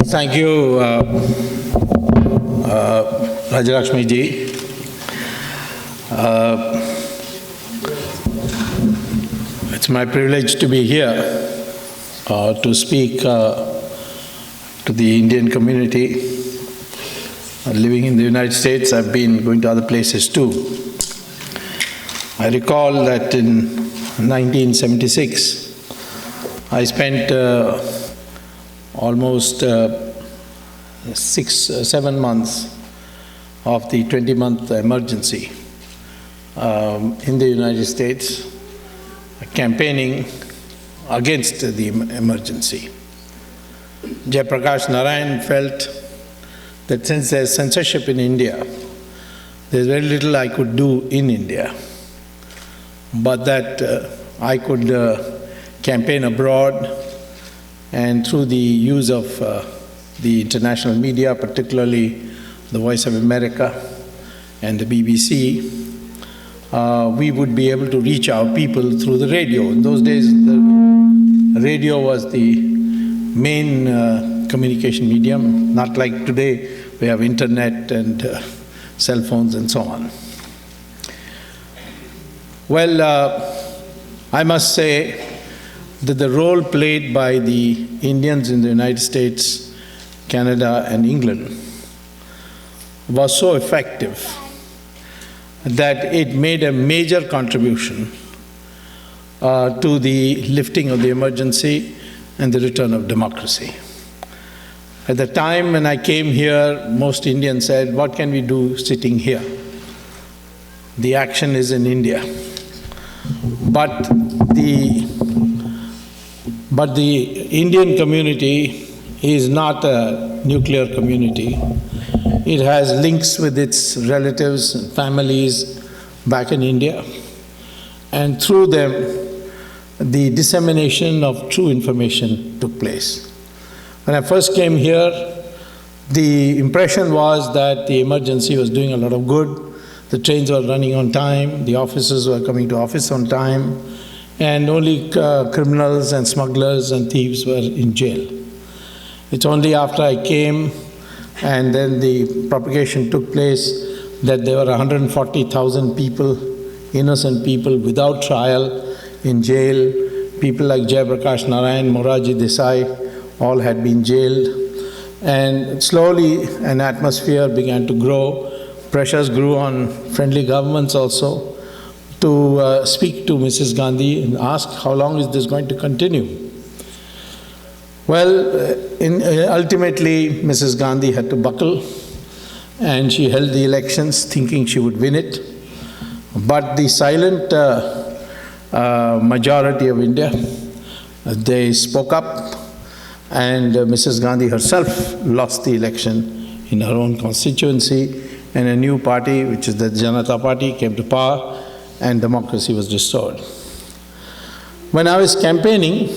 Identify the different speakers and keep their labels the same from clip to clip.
Speaker 1: Thank you, Rajalakshmi ji. It's my privilege to be here to speak to the Indian community. Living in the United States, I've been going to other places too. I recall that in 1976, I spent almost 7 months of the 20-month emergency in the United States, campaigning against the emergency. Jayaprakash Narayan felt that since there's censorship in India, there's very little I could do in India, but that I could campaign abroad, and through the use of the international media, particularly the Voice of America and the BBC, we would be able to reach our people through the radio. In those days, the radio was the main communication medium, not like today, we have internet and cell phones and so on. Well, I must say that the role played by the Indians in the United States, Canada and England was so effective that it made a major contribution to the lifting of the emergency and the return of democracy. At the time when I came here, most Indians said, "What can we do sitting here? The action is in India." But the Indian community is not a nuclear community. It has links with its relatives and families back in India, and through them, the dissemination of true information took place. When I first came here, the impression was that the emergency was doing a lot of good. The trains were running on time, the officers were coming to office on time, and only criminals and smugglers and thieves were in jail. It's only after I came and then the propagation took place that there were 140,000 people, innocent people without trial in jail. People like Jayaprakash Narayan, Moraji Desai, all had been jailed. And slowly an atmosphere began to grow. Pressures grew on friendly governments also to speak to Mrs. Gandhi and ask how long is this going to continue. Well, ultimately Mrs. Gandhi had to buckle, and she held the elections thinking she would win it. But the silent majority of India, they spoke up, and Mrs. Gandhi herself lost the election in her own constituency, and a new party, which is the Janata Party, came to power, and democracy was restored. When I was campaigning,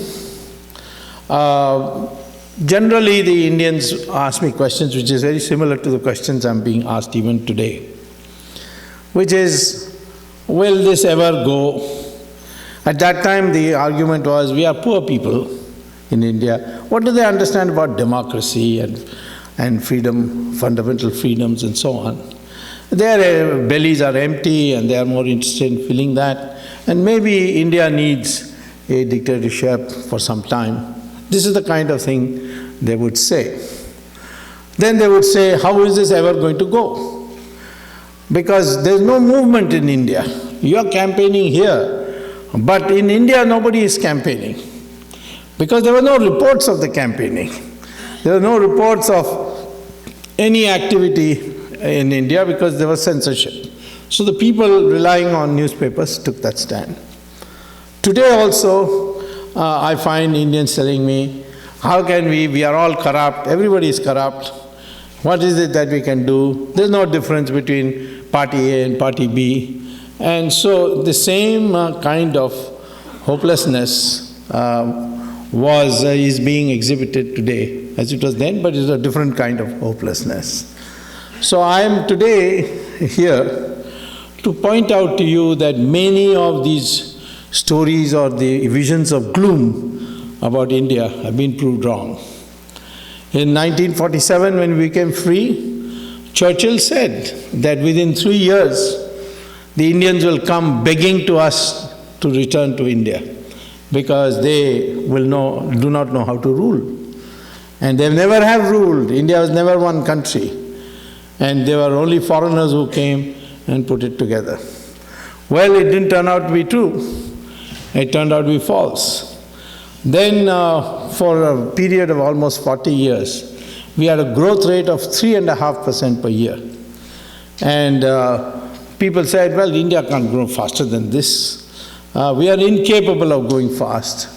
Speaker 1: generally the Indians ask me questions which is very similar to the questions I'm being asked even today, which is, will this ever go? At that time the argument was, we are poor people in India. What do they understand about democracy and freedom, fundamental freedoms and so on? Their bellies are empty and they are more interested in filling that. And maybe India needs a dictatorship for some time. This is the kind of thing they would say. Then they would say, how is this ever going to go? Because there's no movement in India. You are campaigning here, but in India nobody is campaigning. Because there were no reports of the campaigning. There were no reports of any activity in India because there was censorship. So the people relying on newspapers took that stand. Today also, I find Indians telling me, how can we are all corrupt, everybody is corrupt. What is it that we can do? There's no difference between party A and party B. And so the same kind of hopelessness is being exhibited today as it was then, but it's a different kind of hopelessness. So I am today here to point out to you that many of these stories or the visions of gloom about India have been proved wrong. In 1947, when we became free, Churchill said that within 3 years, the Indians will come begging to us to return to India because they do not know how to rule. And they never have ruled. India was never one country. And there were only foreigners who came and put it together. Well, it didn't turn out to be true. It turned out to be false. Then, for a period of almost 40 years, we had a growth rate of 3.5% per year. And people said, well, India can't grow faster than this. We are incapable of going fast.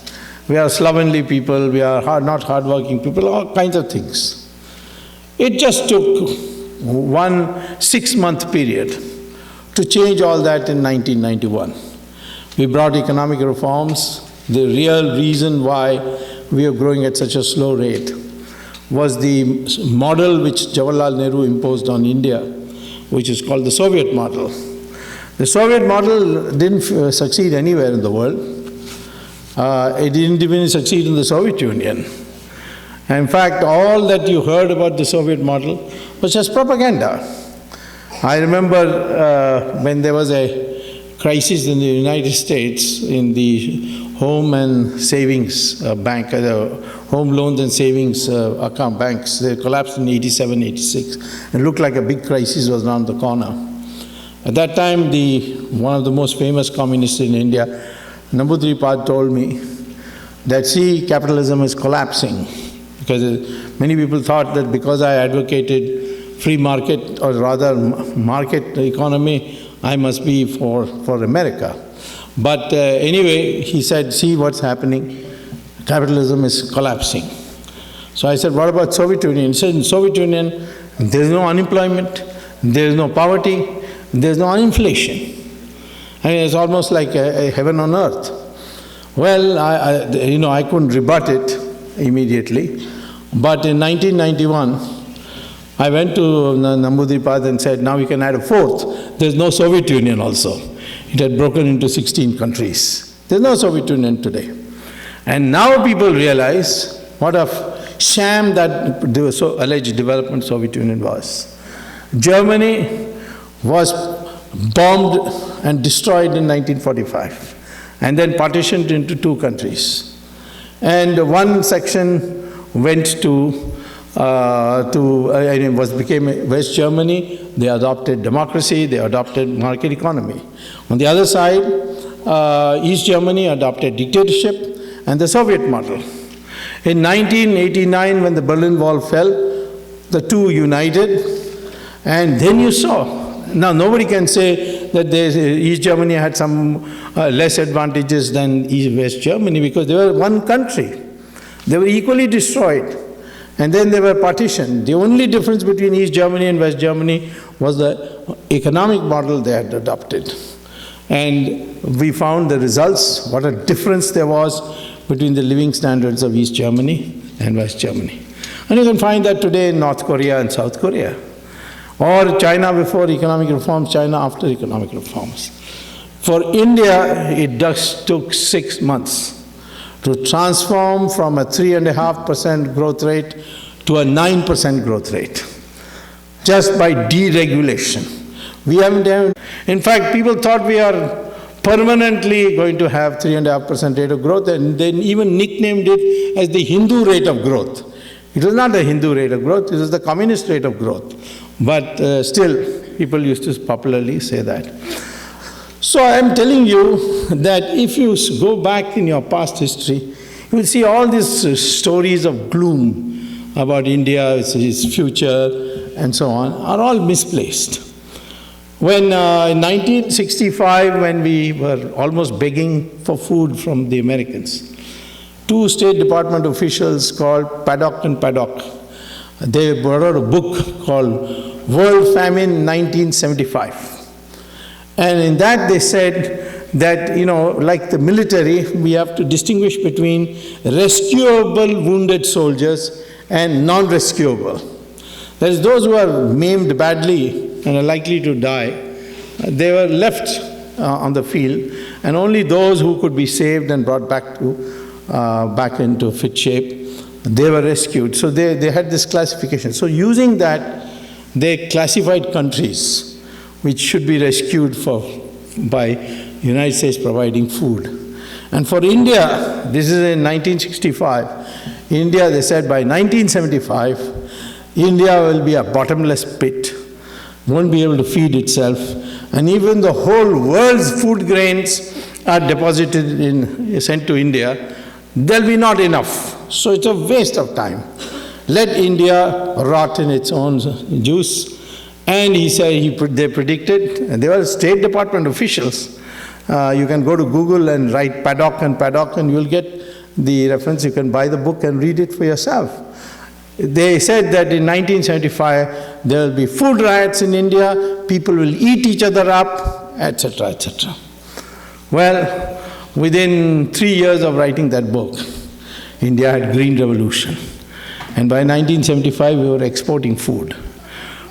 Speaker 1: We are slovenly people, we are not hardworking people, all kinds of things. It just took one 6-month period to change all that in 1991. We brought economic reforms. The real reason why we are growing at such a slow rate was the model which Jawaharlal Nehru imposed on India, which is called the Soviet model. The Soviet model didn't succeed anywhere in the world. It didn't even succeed in the Soviet Union. In fact, all that you heard about the Soviet model was just propaganda. I remember when there was a crisis in the United States in the home and savings bank, home loans and savings account banks. They collapsed in 87, 86. It looked like a big crisis was around the corner. At that time, one of the most famous communists in India, Namboodiripad, told me that, see, capitalism is collapsing. Because many people thought that because I advocated free market, or rather market economy, I must be for America. But anyway, he said, see what's happening, capitalism is collapsing. So I said, what about Soviet Union? He said, in Soviet Union, there's no unemployment, there's no poverty, there's no inflation. I mean, it's almost like a heaven on earth. Well, I couldn't rebut it immediately. But in 1991, I went to Namboodiripad and said, now we can add a fourth. There's no Soviet Union also. It had broken into 16 countries. There's no Soviet Union today. And now people realize what a sham that the alleged development Soviet Union was. Germany was bombed and destroyed in 1945 and then partitioned into 2 countries. And one section went became West Germany. They adopted democracy, they adopted market economy. On the other side, East Germany adopted dictatorship and the Soviet model. In 1989, when the Berlin Wall fell, the two united, and then you saw. Now, nobody can say that East Germany had some less advantages than West Germany, because they were one country. They were equally destroyed. And then they were partitioned. The only difference between East Germany and West Germany was the economic model they had adopted. And we found the results, what a difference there was between the living standards of East Germany and West Germany. And you can find that today in North Korea and South Korea. Or China before economic reforms, China after economic reforms. For India, it just took 6 months to transform from a 3.5% growth rate to a 9% growth rate, just by deregulation. We haven't done. In fact, people thought we are permanently going to have 3.5% rate of growth, and they even nicknamed it as the Hindu rate of growth. It was not the Hindu rate of growth, it was the communist rate of growth. But still, people used to popularly say that. So I am telling you that if you go back in your past history, you will see all these stories of gloom about India, its future, and so on, are all misplaced. When in 1965, when we were almost begging for food from the Americans, 2 State Department officials called Paddock and Paddock, they wrote a book called World Famine 1975. And in that they said that, like the military, we have to distinguish between rescuable wounded soldiers and non-rescuable. That is, those who are maimed badly and are likely to die, they were left on the field, and only those who could be saved and brought back into fit shape, they were rescued. So they had this classification. So using that, they classified countries which should be rescued by United States providing food. And for India, this is in 1965, India, they said by 1975, India will be a bottomless pit, won't be able to feed itself, and even the whole world's food grains are sent to India, there'll be not enough. So it's a waste of time. Let India rot in its own juice. And he said, they predicted, and they were State Department officials. You can go to Google and write paddock, and you'll get the reference. You can buy the book and read it for yourself. They said that in 1975, there will be food riots in India, people will eat each other up, etc., etc. Well, within 3 years of writing that book, India had Green Revolution. And by 1975, we were exporting food.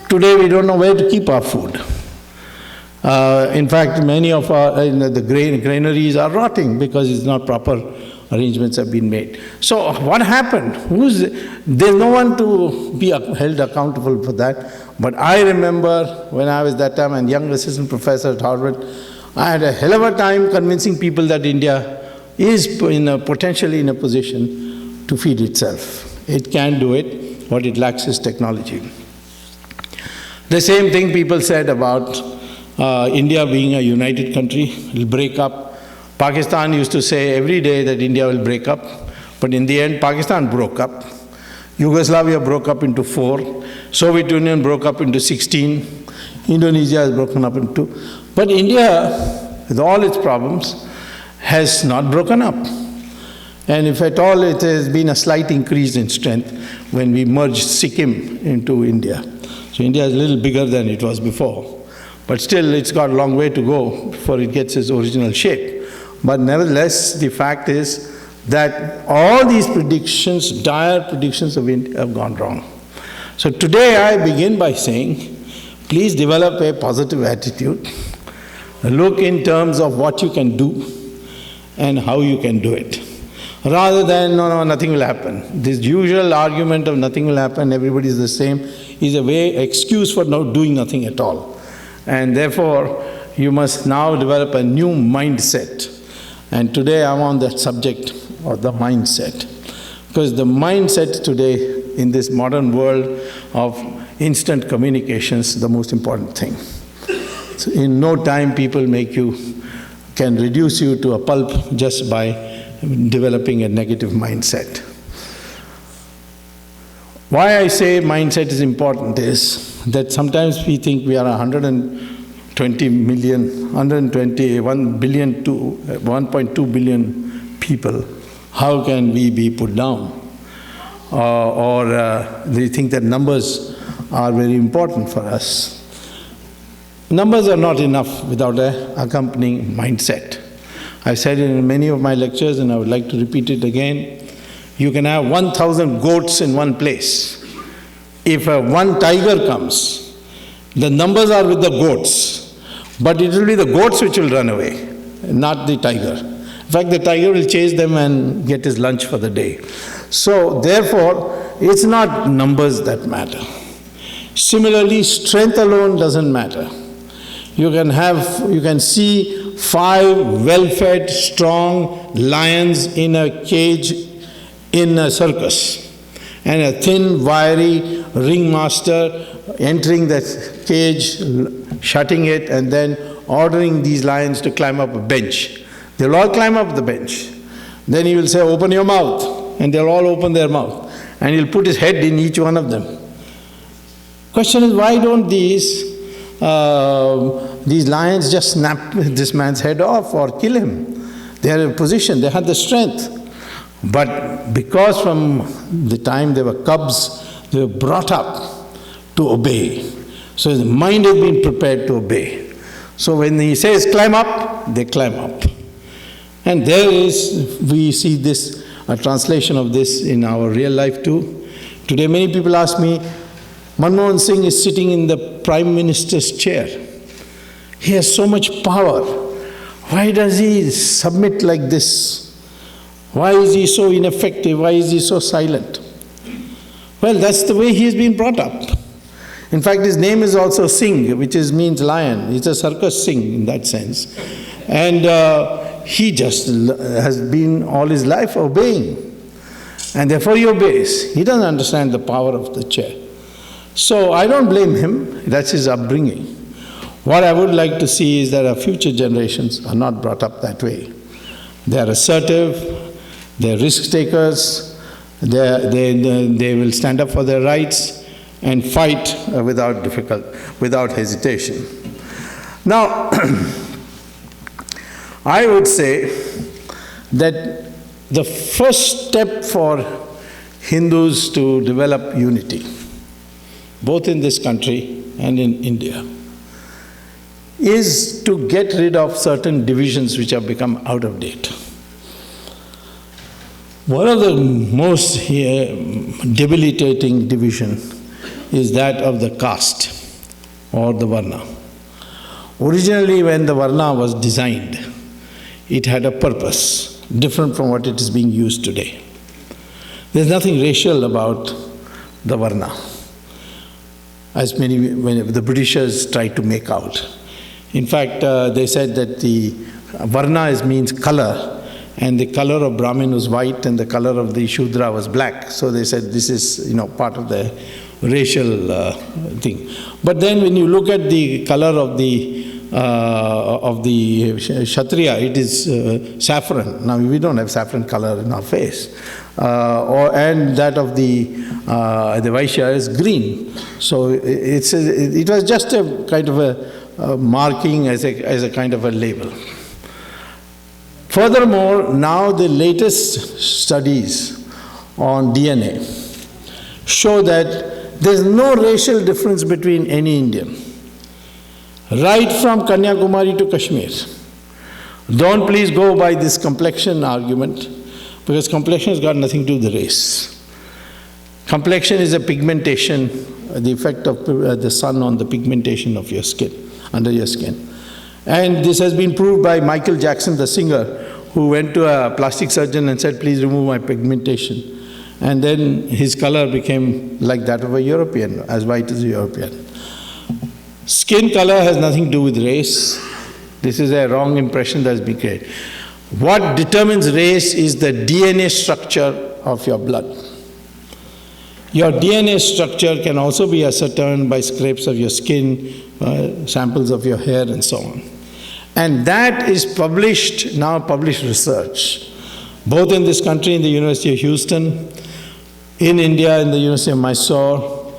Speaker 1: Today, we don't know where to keep our food. In fact, many of the granaries are rotting because it's not proper arrangements have been made. So what happened? There's no one to be held accountable for that. But I remember when I was that time a young assistant professor at Harvard, I had a hell of a time convincing people that India is potentially in a position to feed itself. It can do it. What it lacks is technology. The same thing people said about India being a united country, it will break up. Pakistan used to say every day that India will break up, but in the end Pakistan broke up. Yugoslavia broke up into 4, Soviet Union broke up into 16, Indonesia has broken up into 2. But India, with all its problems, has not broken up. And if at all, it has been a slight increase in strength when we merged Sikkim into India. So India is a little bigger than it was before. But still, it's got a long way to go before it gets its original shape. But nevertheless, the fact is that all these predictions, dire predictions of India, have gone wrong. So today I begin by saying, please develop a positive attitude. Look in terms of what you can do and how you can do it. Rather than, no, nothing will happen. This usual argument of nothing will happen, everybody is the same, is a excuse for not doing nothing at all. And therefore, you must now develop a new mindset. And today I'm on that subject of the mindset. Because the mindset today in this modern world of instant communications is the most important thing. So in no time people can reduce you to a pulp just by developing a negative mindset. Why I say mindset is important is that sometimes we think we are 1.2 billion people. How can we be put down? Or they think that numbers are very important for us. Numbers are not enough without an accompanying mindset. I've said it in many of my lectures and I would like to repeat it again. You can have 1,000 goats in one place. If one tiger comes, the numbers are with the goats, but it will be the goats which will run away, not the tiger. In fact, the tiger will chase them and get his lunch for the day. So therefore, it's not numbers that matter. Similarly, strength alone doesn't matter. You can see 5 well-fed, strong lions in a cage in a circus, and a thin, wiry ringmaster entering that cage, shutting it, and then ordering these lions to climb up a bench. They'll all climb up the bench. Then he will say, open your mouth, and they'll all open their mouth, and he'll put his head in each one of them. Question is, why don't these lions just snap this man's head off or kill him? They are in a position, they had the strength. But because from the time they were cubs, they were brought up to obey. So his mind has been prepared to obey. So when he says climb up, they climb up. And we see this, a translation of this in our real life too. Today many people ask me, Manmohan Singh is sitting in the Prime Minister's chair. He has so much power. Why does he submit like this? Why is he so ineffective? Why is he so silent? Well, that's the way he has been brought up. In fact, his name is also Singh, which means lion. It's a circus Singh in that sense. And he just has been all his life obeying. And therefore he obeys. He doesn't understand the power of the chair. So I don't blame him. That's his upbringing. What I would like to see is that our future generations are not brought up that way. They are assertive, they are risk takers, they will stand up for their rights and fight without hesitation. Now, I would say that the first step for Hindus to develop unity, both in this country and in India, is to get rid of certain divisions which have become out of date. One of the most debilitating division is that of the caste or the Varna. Originally, when the Varna was designed, it had a purpose different from what it is being used today. There's nothing racial about the Varna, as when the Britishers tried to make out. In fact, they said that the Varna means color, and the color of Brahmin was white and the color of the Shudra was black. So they said this is, part of the racial thing. But then when you look at the color of the Kshatriya, it is saffron. Now we don't have saffron color in our face. And that of the Vaishya is green. So it was just a kind of a marking as a kind of a label. Furthermore, now the latest studies on DNA show that there's no racial difference between any Indian, right from Kanyakumari to Kashmir. Don't please go by this complexion argument, because complexion has got nothing to do with the race. Complexion is a pigmentation, the effect of the sun on the pigmentation of your skin, under your skin. And this has been proved by Michael Jackson, the singer, who went to a plastic surgeon and said, please remove my pigmentation. And then his color became like that of a European, as white as a European. Skin color has nothing to do with race. This is a wrong impression that has been created. What determines race is the DNA structure of your blood. Your DNA structure can also be ascertained by scrapes of your skin, samples of your hair, and so on. And that is published research, both in this country, in the University of Houston, in India, in the University of Mysore,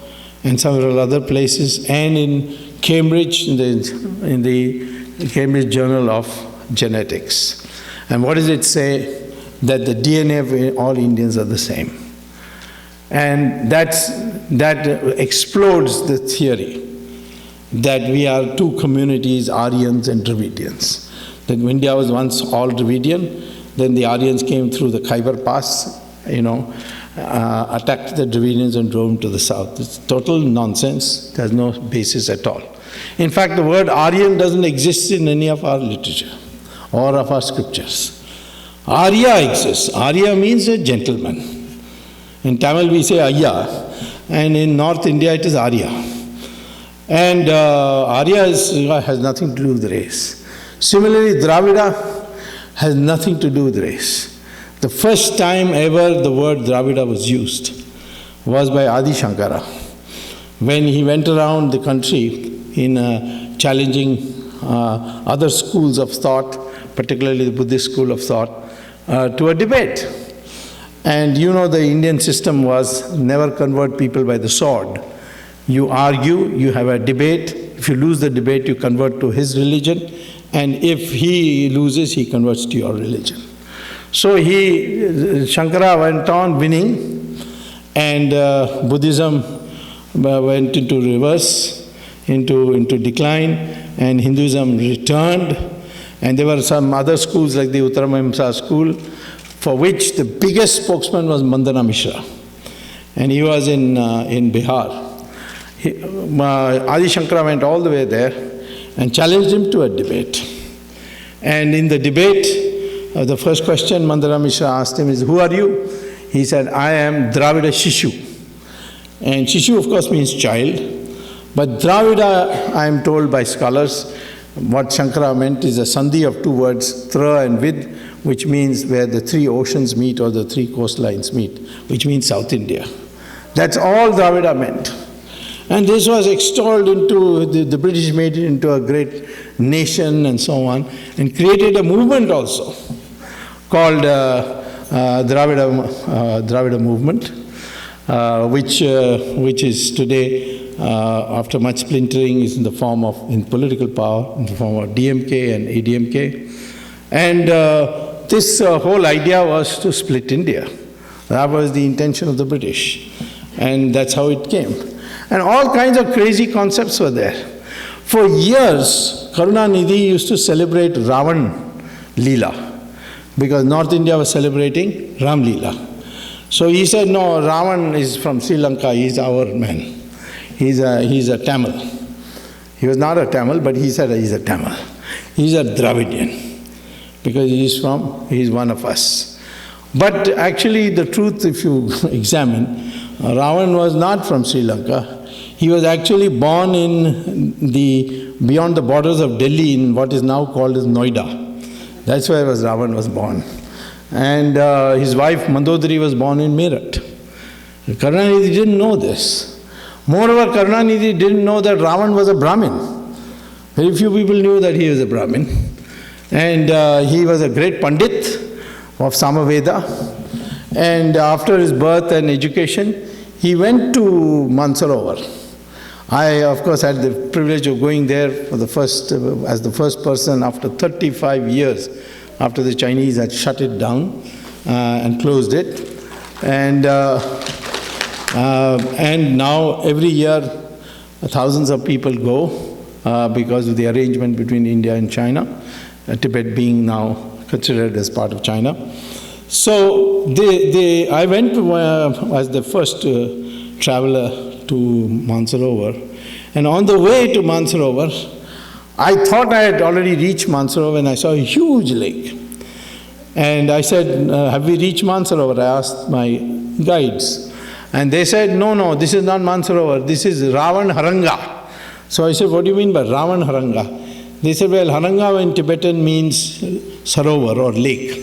Speaker 1: and several other places, and in Cambridge, in the Cambridge Journal of Genetics. And what does it say? That the DNA of all Indians are the same. And that explodes the theory that we are two communities, Aryans and Dravidians. That India was once all Dravidian, then the Aryans came through the Khyber Pass, attacked the Dravidians and drove them to the south. It's total nonsense. There's no basis at all. In fact, the word Aryan doesn't exist in any of our literature or of our scriptures. Arya exists. Arya means a gentleman. In Tamil we say Ayya, and in North India it is Arya. And Arya has nothing to do with race. Similarly, Dravida has nothing to do with race. The first time ever the word Dravida was used was by Adi Shankara, when he went around the country in challenging other schools of thought, particularly the Buddhist school of thought, to a debate. And the Indian system was never convert people by the sword. You argue, you have a debate. If you lose the debate, you convert to his religion. And if he loses, he converts to your religion. So Shankara went on winning, and Buddhism went into reverse, into decline, and Hinduism returned. And there were some other schools like the Uttaramimsa school, for which the biggest spokesman was Mandana Mishra. And he was in Bihar. Adi Shankara went all the way there and challenged him to a debate. And in the debate, the first question Mandana Mishra asked him is, who are you? He said, I am Dravida Shishu. And Shishu, of course, means child. But Dravida, I am told by scholars, what Shankara meant is a sandhi of two words, Tra and Vid, which means where the three oceans meet or the three coastlines meet, which means South India. That's all Dravida meant. And this was extolled into, the British made it into a great nation and so on, and created a movement also called Dravida movement, which is today, after much splintering, is in the form of, in political power, in the form of DMK and ADMK. And this whole idea was to split India. That was the intention of the British. And that's how it came. And all kinds of crazy concepts were there. For years, Karunanidhi used to celebrate Ravan Leela, because North India was celebrating Ram Leela. So he said, no, Ravan is from Sri Lanka, he's our man. He's a Tamil. He was not a Tamil, but he said he's a Tamil. He's a Dravidian, because he's one of us. But actually the truth, if you examine, Ravan was not from Sri Lanka. He was actually born beyond the borders of Delhi in what is now called as Noida. That's where Ravan was born. And his wife Mandodari was born in Meerut. Karunanidhi didn't know this. Moreover, Karunanidhi didn't know that Ravan was a Brahmin. Very few people knew that he was a Brahmin. And he was a great Pandit of Samaveda. And after his birth and education, he went to Mansarovar. I, of course, had the privilege of going there for the first, as the first person after 35 years, after the Chinese had shut it down and closed it. And now every year thousands of people go because of the arrangement between India and China, Tibet being now considered as part of China. So I went as the first traveler to Mansarovar, and on the way to Mansarovar, I thought I had already reached Mansarovar and I saw a huge lake. And I said, have we reached Mansarovar? I asked my guides. And they said, no, this is not Mansarovar, this is Ravan Haranga. So I said, what do you mean by Ravan Haranga? They said, well, Haranga in Tibetan means sarovar or lake.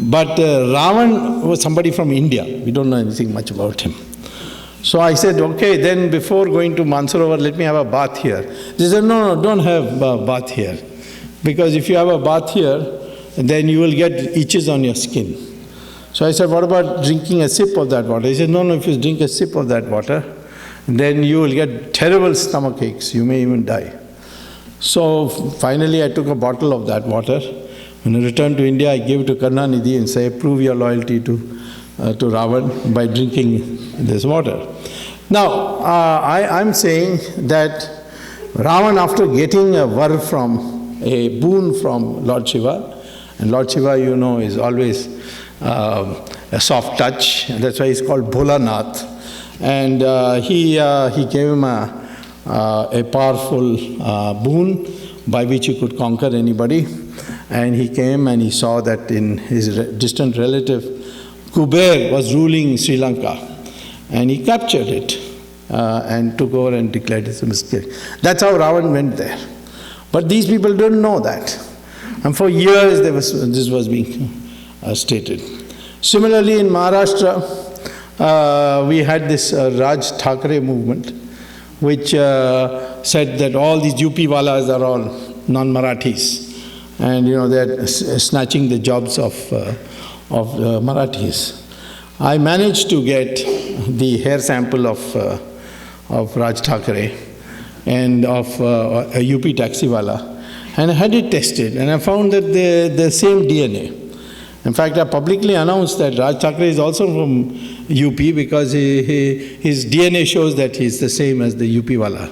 Speaker 1: But Ravan was somebody from India. We don't know anything much about him. So I said, okay, then before going to Mansarovar, let me have a bath here. They said, no, don't have a bath here. Because if you have a bath here, then you will get itches on your skin. So I said, what about drinking a sip of that water? He said, no, if you drink a sip of that water, then you will get terrible stomach aches. You may even die. So finally I took a bottle of that water. When I returned to India, I gave it to Karunanidhi and said, prove your loyalty to Ravan by drinking this water. Now, I'm saying that Ravan, after getting a boon from Lord Shiva, and Lord Shiva, you know, is always a soft touch, and that's why he's called Bholanath. And he gave him a powerful boon by which he could conquer anybody. And he came and he saw that in his distant relative, Kuber was ruling Sri Lanka. And he captured it and took over and declared it a mistake. That's how Ravan went there. But these people didn't know that. And for years this was being stated. Similarly, in Maharashtra, we had this Raj Thackeray movement, which said that all these UP walas are all non-Marathis. And they're snatching the jobs of Marathis. I managed to get the hair sample of Raj Thackeray and of a UP taxiwala, and I had it tested, and I found that they're the same DNA. In fact, I publicly announced that Raj Thackeray is also from UP because his DNA shows that he's the same as the UP wala.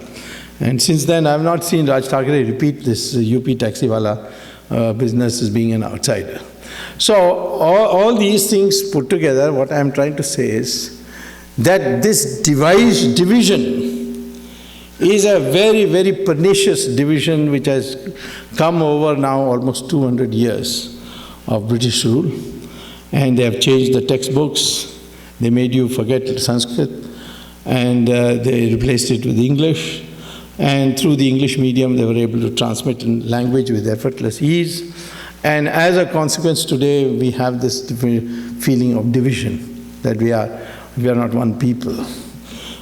Speaker 1: And since then, I have not seen Raj Thackeray repeat this UP taxiwala business as being an outsider. So all these things put together, what I am trying to say is that this division is a very, very pernicious division which has come over now almost 200 years of British rule, and they have changed the textbooks. They made you forget Sanskrit. and they replaced it with English. And through the English medium, they were able to transmit in language with effortless ease. And as a consequence, today we have this feeling of division, that we are not one people.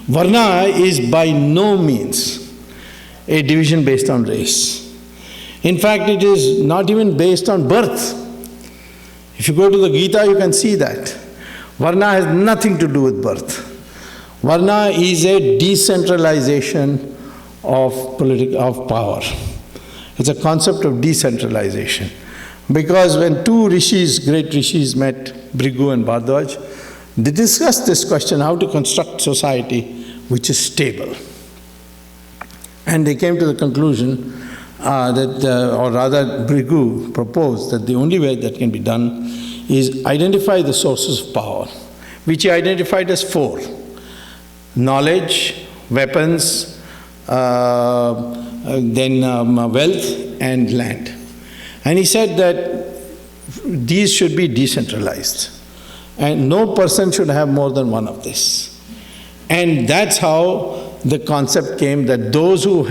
Speaker 1: Varna is by no means a division based on race. In fact, it is not even based on birth. If you go to the Gita, you can see that. Varna has nothing to do with birth. Varna is a decentralization of power. It's a concept of decentralization. Because when two rishis, great rishis met, Bhrigu and Bhardwaj, they discussed this question, how to construct society which is stable. And they came to the conclusion or rather Bhrigu proposed that the only way that can be done is identify the sources of power, which he identified as 4. Knowledge, weapons, then wealth and land. And he said that these should be decentralized. And no person should have more than one of this. And that's how the concept came that those who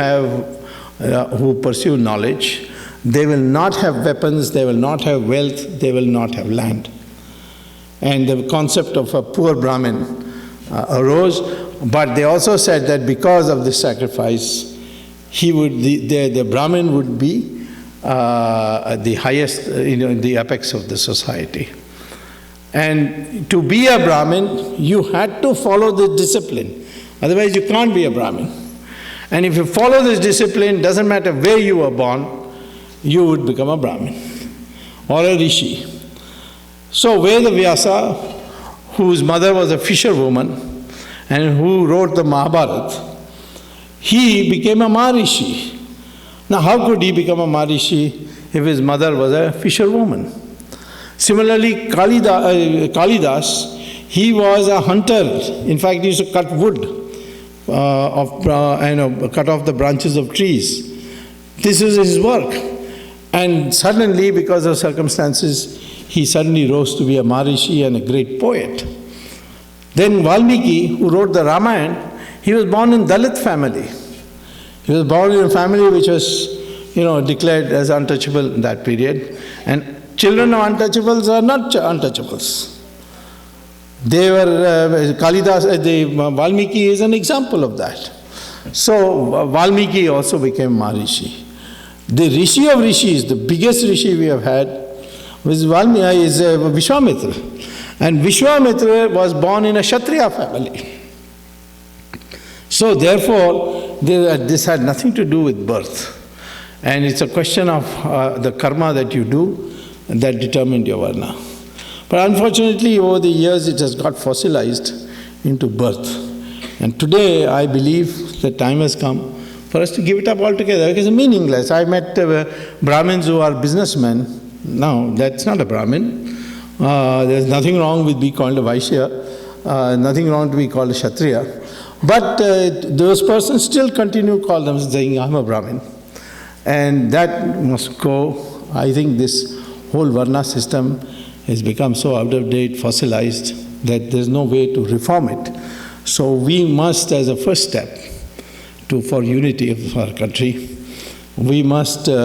Speaker 1: pursue knowledge, they will not have weapons, they will not have wealth, they will not have land. And the concept of a poor Brahmin arose, but they also said that because of this sacrifice, the Brahmin would be the highest, the apex of the society. And to be a Brahmin, you had to follow this discipline. Otherwise, you can't be a Brahmin. And if you follow this discipline, doesn't matter where you were born, you would become a Brahmin or a rishi. So Vedavyasa, whose mother was a fisherwoman and who wrote the Mahabharata, he became a Maharishi. Now, how could he become a Maharishi if his mother was a fisherwoman? Similarly, Kalidas, he was a hunter. In fact, he used to cut wood, cut off the branches of trees. This was his work. And suddenly, because of circumstances, he suddenly rose to be a Maharishi and a great poet. Then Valmiki, who wrote the Ramayana, he was born in Dalit family. He was born in a family which was, declared as untouchable in that period. And children of untouchables are not untouchables. They were, Valmiki is an example of that. So Valmiki also became Maharishi. The Rishi of Rishis, the biggest Rishi we have had, is Vishwamitra. And Vishwamitra was born in a Kshatriya family. So therefore, this had nothing to do with birth. And it's a question of the karma that you do that determined your Varna. But unfortunately, over the years, it has got fossilized into birth. And today, I believe the time has come for us to give it up altogether, because it's meaningless. I met Brahmins who are businessmen. No, that's not a Brahmin. There's nothing wrong with being called a Vaishya, nothing wrong to be called a Kshatriya. But those persons still continue to call themselves saying, I'm a Brahmin. And that must go. I think this whole Varna system has become so out of date, fossilized, that there's no way to reform it. So we must, as a first step for unity of our country, we must give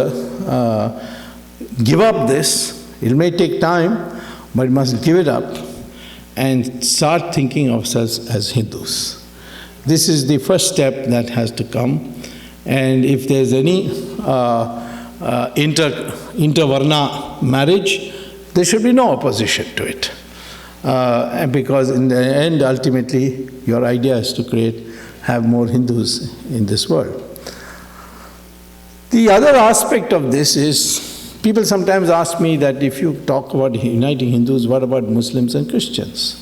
Speaker 1: up this. It may take time, but we must give it up and start thinking of ourselves as Hindus. This is the first step that has to come. And if there's any inter-Varna marriage, there should be no opposition to it. Because in the end, ultimately, your idea is to have more Hindus in this world. The other aspect of this is, people sometimes ask me that if you talk about uniting Hindus, what about Muslims and Christians?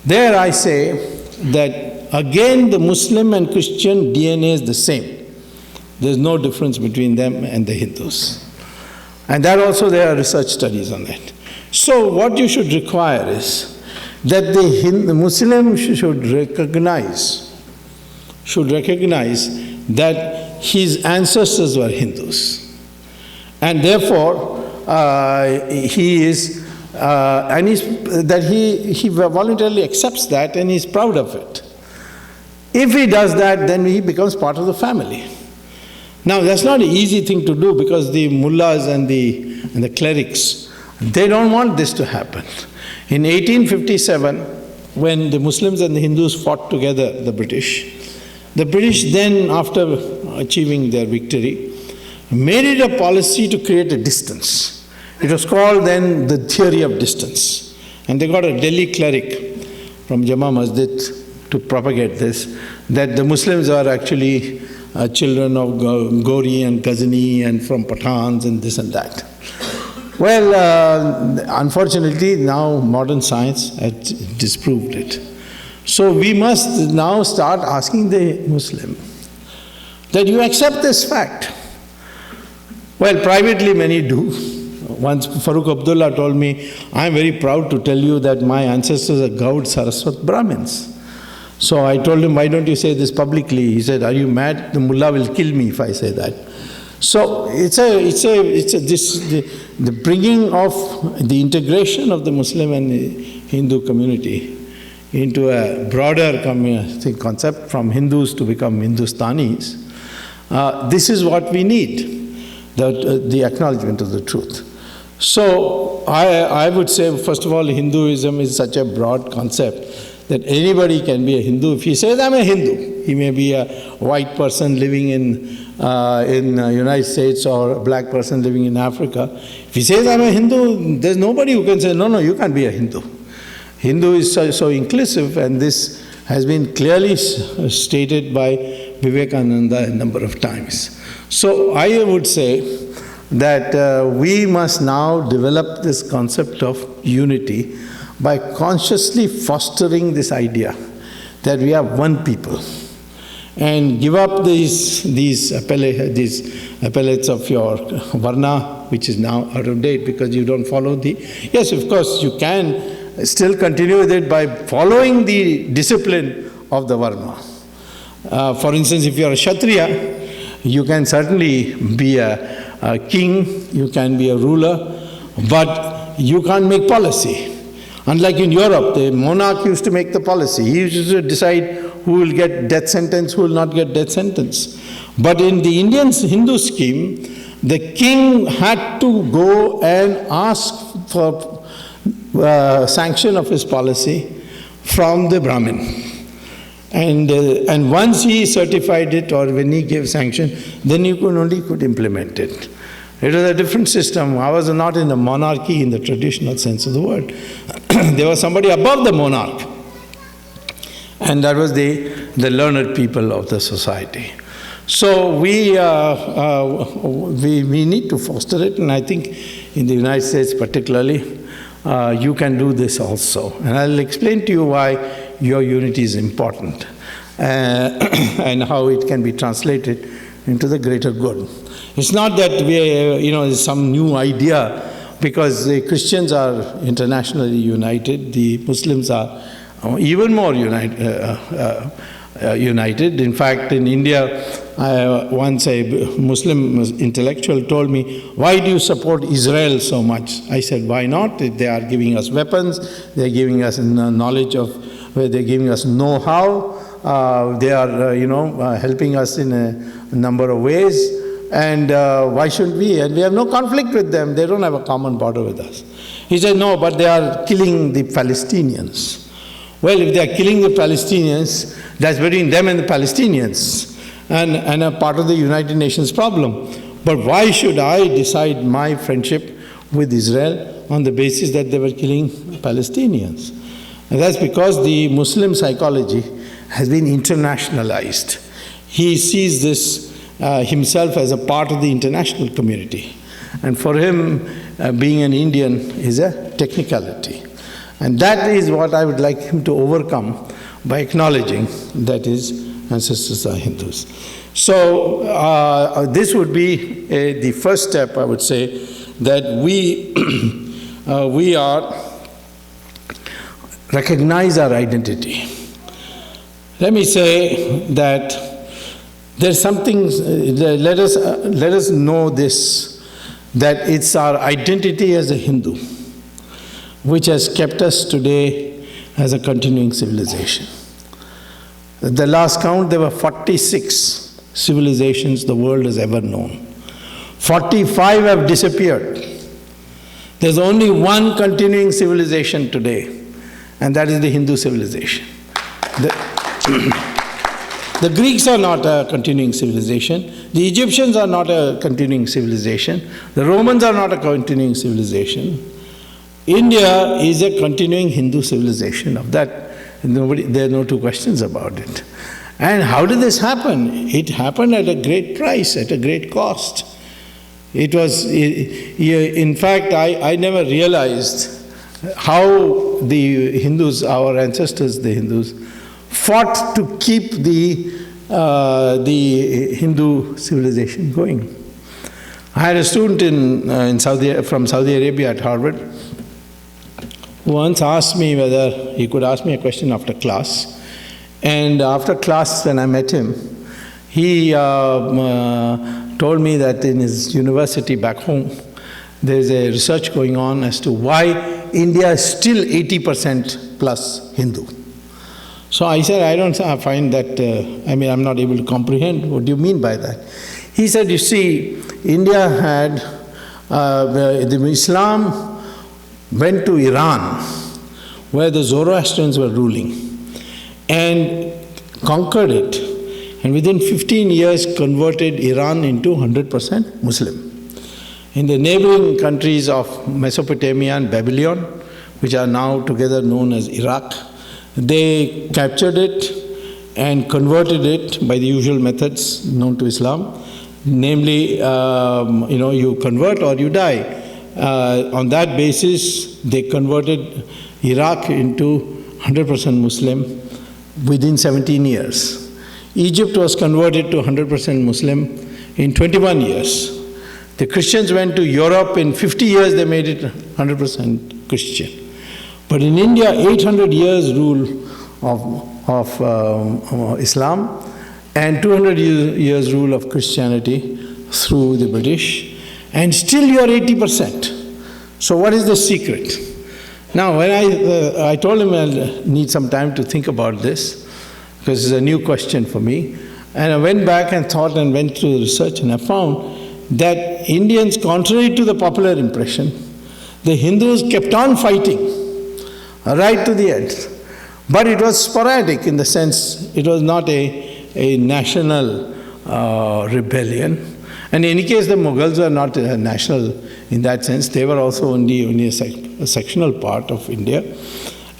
Speaker 1: There I say that again the Muslim and Christian DNA is the same. There's no difference between them and the Hindus. And that also there are research studies on that. So what you should require is that the Muslim should recognize that his ancestors were Hindus. And therefore, he voluntarily accepts that and he's proud of it. If he does that, then he becomes part of the family. Now, that's not an easy thing to do because the mullahs and the clerics, they don't want this to happen. In 1857, when the Muslims and the Hindus fought together, the British then, after achieving their victory, made it a policy to create a distance. It was called then the theory of distance. And they got a Delhi cleric from Jama Masjid to propagate this, that the Muslims are actually children of Gori and Ghazni and from Pathans and this and that. Well, unfortunately, now modern science has disproved it. So we must now start asking the Muslim that you accept this fact. Well, privately many do. Once Farooq Abdullah told me, I am very proud to tell you that my ancestors are Gaud Saraswat Brahmins. So I told him, why don't you say this publicly? He said, are you mad? The mullah will kill me if I say that. So the bringing of the integration of the Muslim and the Hindu community into a broader concept from Hindus to become Hindustanis, this is what we need, the acknowledgement of the truth. So I would say, first of all, Hinduism is such a broad concept that anybody can be a Hindu. If he says, I'm a Hindu, he may be a white person living in United States or a black person living in Africa. If he says, I'm a Hindu, there's nobody who can say, no, you can't be a Hindu. Hindu is so inclusive, and this has been clearly stated by Vivekananda a number of times. So I would say that we must now develop this concept of unity by consciously fostering this idea that we are one people, and give up these appellates of your Varna, which is now out of date because you don't follow yes, of course you can still continue with it by following the discipline of the Varna. For instance, if you are a Kshatriya, you can certainly be a king, you can be a ruler, but you can't make policy. Unlike in Europe, the monarch used to make the policy. He used to decide who will get death sentence, who will not get death sentence. But in the Indian Hindu scheme, the king had to go and ask for sanction of his policy from the Brahmin. And once he certified it, or when he gave sanction, then you could implement it. It was a different system. I was not in a monarchy in the traditional sense of the word. There was somebody above the monarch, and that was the learned people of the society. So we need to foster it, and I think in the United States particularly, you can do this also. And I'll explain to you why your unity is important and how it can be translated into the greater good. It's not that it's some new idea, because the Christians are internationally united, the Muslims are even more united. In fact, in India, once a Muslim intellectual told me, why do you support Israel so much? I said, why not? They are giving us weapons, they are giving us knowledge of, they are giving us know-how, they are helping us in a number of ways. And why shouldn't we? And we have no conflict with them. They don't have a common border with us. He said, no, but they are killing the Palestinians. Well, if they are killing the Palestinians, that's between them and the Palestinians, and a part of the United Nations problem. But why should I decide my friendship with Israel on the basis that they were killing Palestinians? And that's because the Muslim psychology has been internationalized. He sees this himself as a part of the international community. And for him, being an Indian is a technicality. And that is what I would like him to overcome by acknowledging that his ancestors are Hindus. So this would be the first step, I would say, that we recognize our identity. Let me say that there's something, let us know this, that it's our identity as a Hindu which has kept us today as a continuing civilization. At the last count, there were 46 civilizations the world has ever known. 45 have disappeared. There's only one continuing civilization today, and that is the Hindu civilization. The Greeks are not a continuing civilization. The Egyptians are not a continuing civilization. The Romans are not a continuing civilization. India is a continuing Hindu civilization. Of that, there are no two questions about it. And how did this happen? It happened at a great price, at a great cost. It was, in fact, I never realized how the Hindus, our ancestors, the Hindus, fought to keep the Hindu civilization going. I had a student from Saudi Arabia at Harvard who once asked me whether he could ask me a question after class. And after class, when I met him, he told me that in his university back home, there is a research going on as to why India is still 80% plus Hindu. So I said, I don't find that, I'm not able to comprehend. What do you mean by that? He said, you see, India had, Islam went to Iran, where the Zoroastrians were ruling, and conquered it, and within 15 years converted Iran into 100% Muslim. In the neighboring countries of Mesopotamia and Babylon, which are now together known as Iraq, they captured it and converted it by the usual methods known to Islam, namely, you convert or you die. On that basis, they converted Iraq into 100% Muslim within 17 years. Egypt was converted to 100% Muslim in 21 years. The Christians went to Europe. In 50 years, they made it 100% Christian. But in India, 800 years rule of Islam and 200 years rule of Christianity through the British, and still you are 80%. So what is the secret? Now, when I told him I'll need some time to think about this, because it's a new question for me, and I went back and thought and went through research, and I found that Indians, contrary to the popular impression, the Hindus kept on fighting right to the end. But it was sporadic in the sense it was not a national rebellion. And in any case, the Mughals were not national in that sense. They were also only a sectional part of India.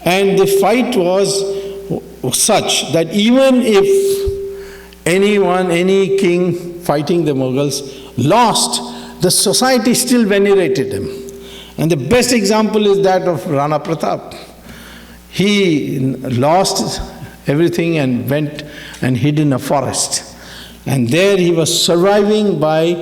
Speaker 1: And the fight was such that even if any king fighting the Mughals lost, the society still venerated him. And the best example is that of Rana Pratap. He lost everything and went and hid in a forest. And there he was surviving by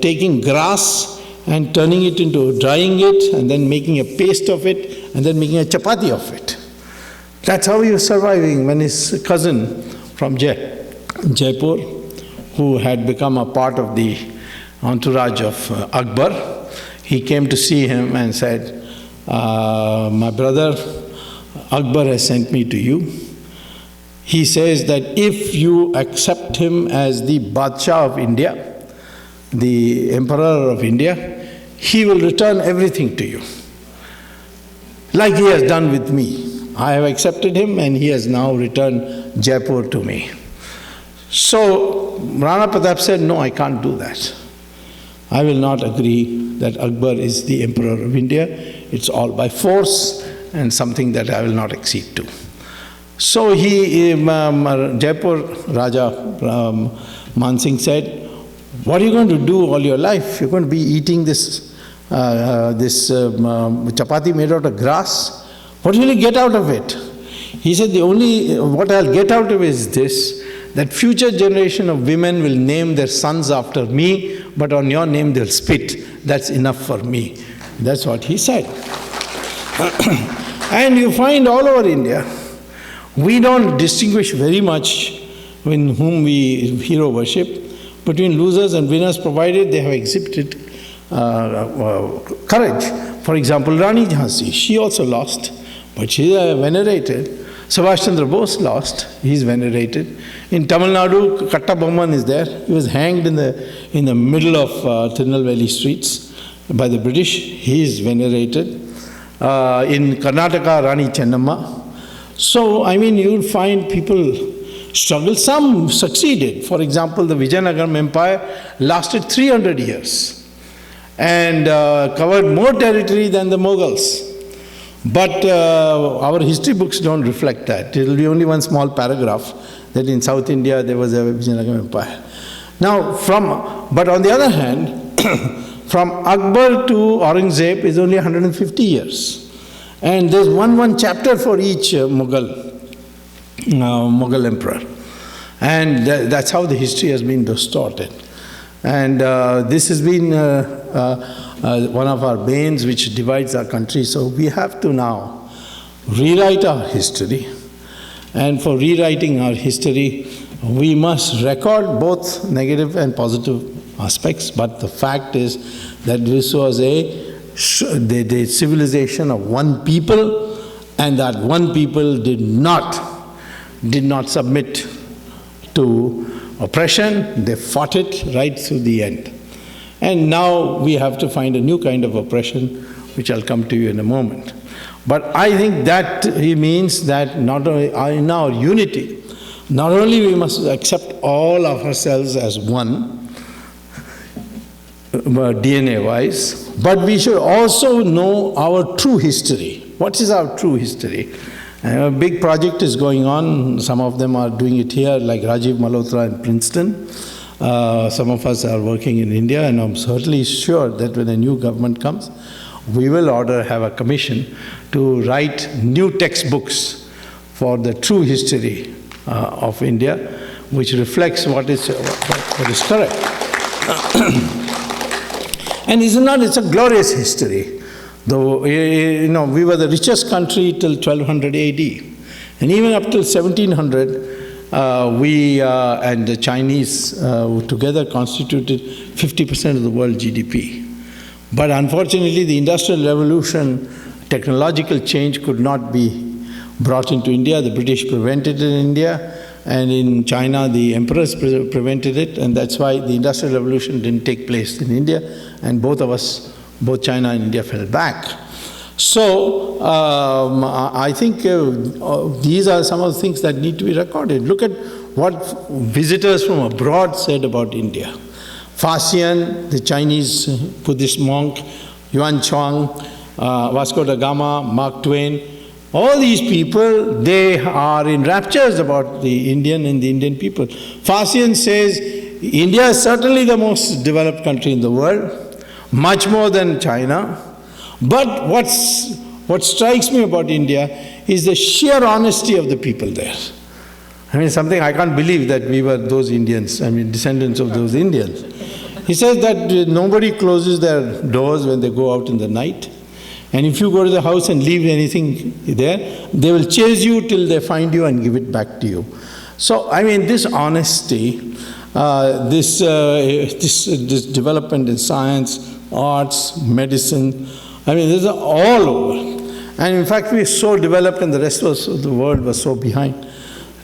Speaker 1: taking grass and turning it into, drying it, and then making a paste of it, and then making a chapati of it. That's how he was surviving when his cousin from Jaipur, who had become a part of the entourage of Akbar, he came to see him and said, my brother, Akbar has sent me to you. He says that if you accept him as the Badshah of India, the Emperor of India, he will return everything to you, like he has done with me. I have accepted him and he has now returned Jaipur to me. So Rana Pratap said, no, I can't do that. I will not agree that Akbar is the Emperor of India. It's all by force and something that I will not accede to. So Jaipur Raja Mansingh said, what are you going to do all your life? You're going to be eating this chapati made out of grass? What will you get out of it? He said, what I'll get out of it is this, that future generation of women will name their sons after me, but on your name they'll spit. That's enough for me. That's what he said. And you find all over India, we don't distinguish very much in whom we hero worship between losers and winners, provided they have exhibited courage. For example, Rani Jhansi, she also lost, but she is venerated. Subhash Chandra Bose lost, he's venerated. In Tamil Nadu, Katta Bomman is there. He was hanged in the middle of Tirunelveli streets by the British. He is venerated. In Karnataka, Rani Chennamma. So, I mean, you'll find people struggle. Some succeeded. For example, the Vijayanagaram Empire lasted 300 years and covered more territory than the Mughals. But our history books don't reflect that. It will be only one small paragraph that in South India there was a Vijayanagara Empire. Now, but on the other hand, from Akbar to Aurangzeb is only 150 years. And there's one chapter for each Mughal emperor. And that's how the history has been distorted. And this has been one of our banes which divides our country. So we have to now rewrite our history. And for rewriting our history, we must record both negative and positive aspects. But the fact is that this was the civilization of one people, and that one people did not submit to oppression. They fought it right through the end. And now we have to find a new kind of oppression, which I'll come to you in a moment. But I think that it means that not only in our unity, not only we must accept all of ourselves as one, DNA-wise, but we should also know our true history. What is our true history? A big project is going on. Some of them are doing it here, like Rajiv Malhotra in Princeton. Some of us are working in India, and I'm certainly sure that when a new government comes, we will have a commission to write new textbooks for the true history of India, which reflects what is correct. And it's a glorious history. Though, we were the richest country till 1200 AD. And even up till 1700, we and the Chinese together constituted 50% of the world GDP. But unfortunately, the Industrial Revolution, technological change could not be brought into India. The British prevented it in India. And in China, the emperors prevented it, and that's why the Industrial Revolution didn't take place in India, and both China and India fell back. So, I think these are some of the things that need to be recorded. Look at what visitors from abroad said about India. Faxian, the Chinese Buddhist monk, Yuan Chuang, Vasco da Gama, Mark Twain, all these people, they are in raptures about the Indian and the Indian people. Faxian says, India is certainly the most developed country in the world, much more than China. But what strikes me about India is the sheer honesty of the people there. I mean, something I can't believe that we were those Indians, descendants of those Indians. He says that nobody closes their doors when they go out in the night. And if you go to the house and leave anything there, they will chase you till they find you and give it back to you. So, this honesty, this development in science, arts, medicine, these are all over. And in fact, we are so developed and the rest of the world was so behind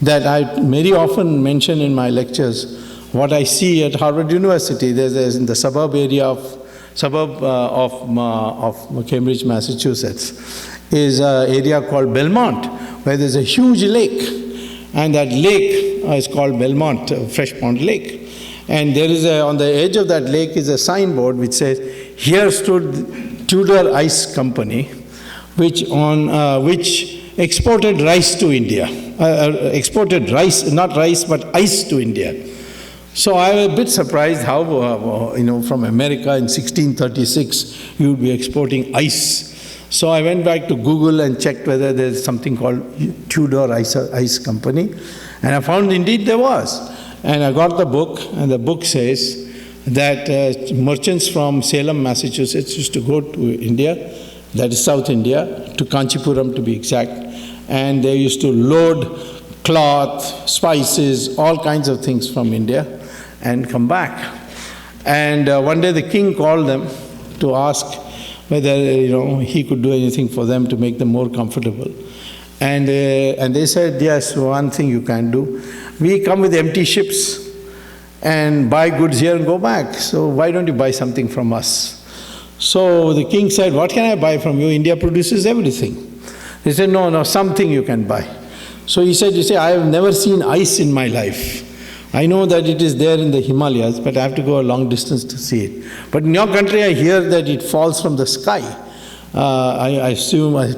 Speaker 1: that I very often mention in my lectures what I see at Harvard University. There's in the suburb of Cambridge, Massachusetts, is an area called Belmont, where there's a huge lake, and that lake is called Belmont, Fresh Pond Lake. And there is on the edge of that lake is a signboard which says, "Here stood Tudor Ice Company," which exported rice to India, exported rice, not rice, but ice to India. So I was a bit surprised how, from America in 1636, you would be exporting ice. So I went back to Google and checked whether there's something called Tudor Ice Company. And I found indeed there was. And I got the book, and the book says that merchants from Salem, Massachusetts used to go to India, that is South India, to Kanchipuram to be exact, and they used to load cloth, spices, all kinds of things from India and come back. And one day the king called them to ask whether he could do anything for them to make them more comfortable. And they said, yes, one thing you can do. We come with empty ships and buy goods here and go back. So why don't you buy something from us? So the king said, what can I buy from you? India produces everything. They said, no, something you can buy. So he said, I have never seen ice in my life. I know that it is there in the Himalayas, but I have to go a long distance to see it. But in your country, I hear that it falls from the sky. I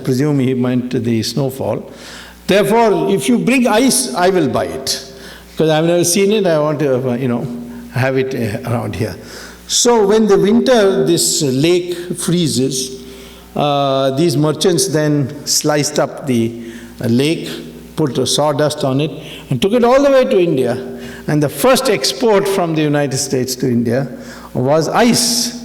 Speaker 1: presume he meant the snowfall. Therefore, if you bring ice, I will buy it. Because I've never seen it, I want to, have it around here. So when the winter, this lake freezes, these merchants then sliced up the lake, put a sawdust on it, and took it all the way to India. And the first export from the United States to India was ice.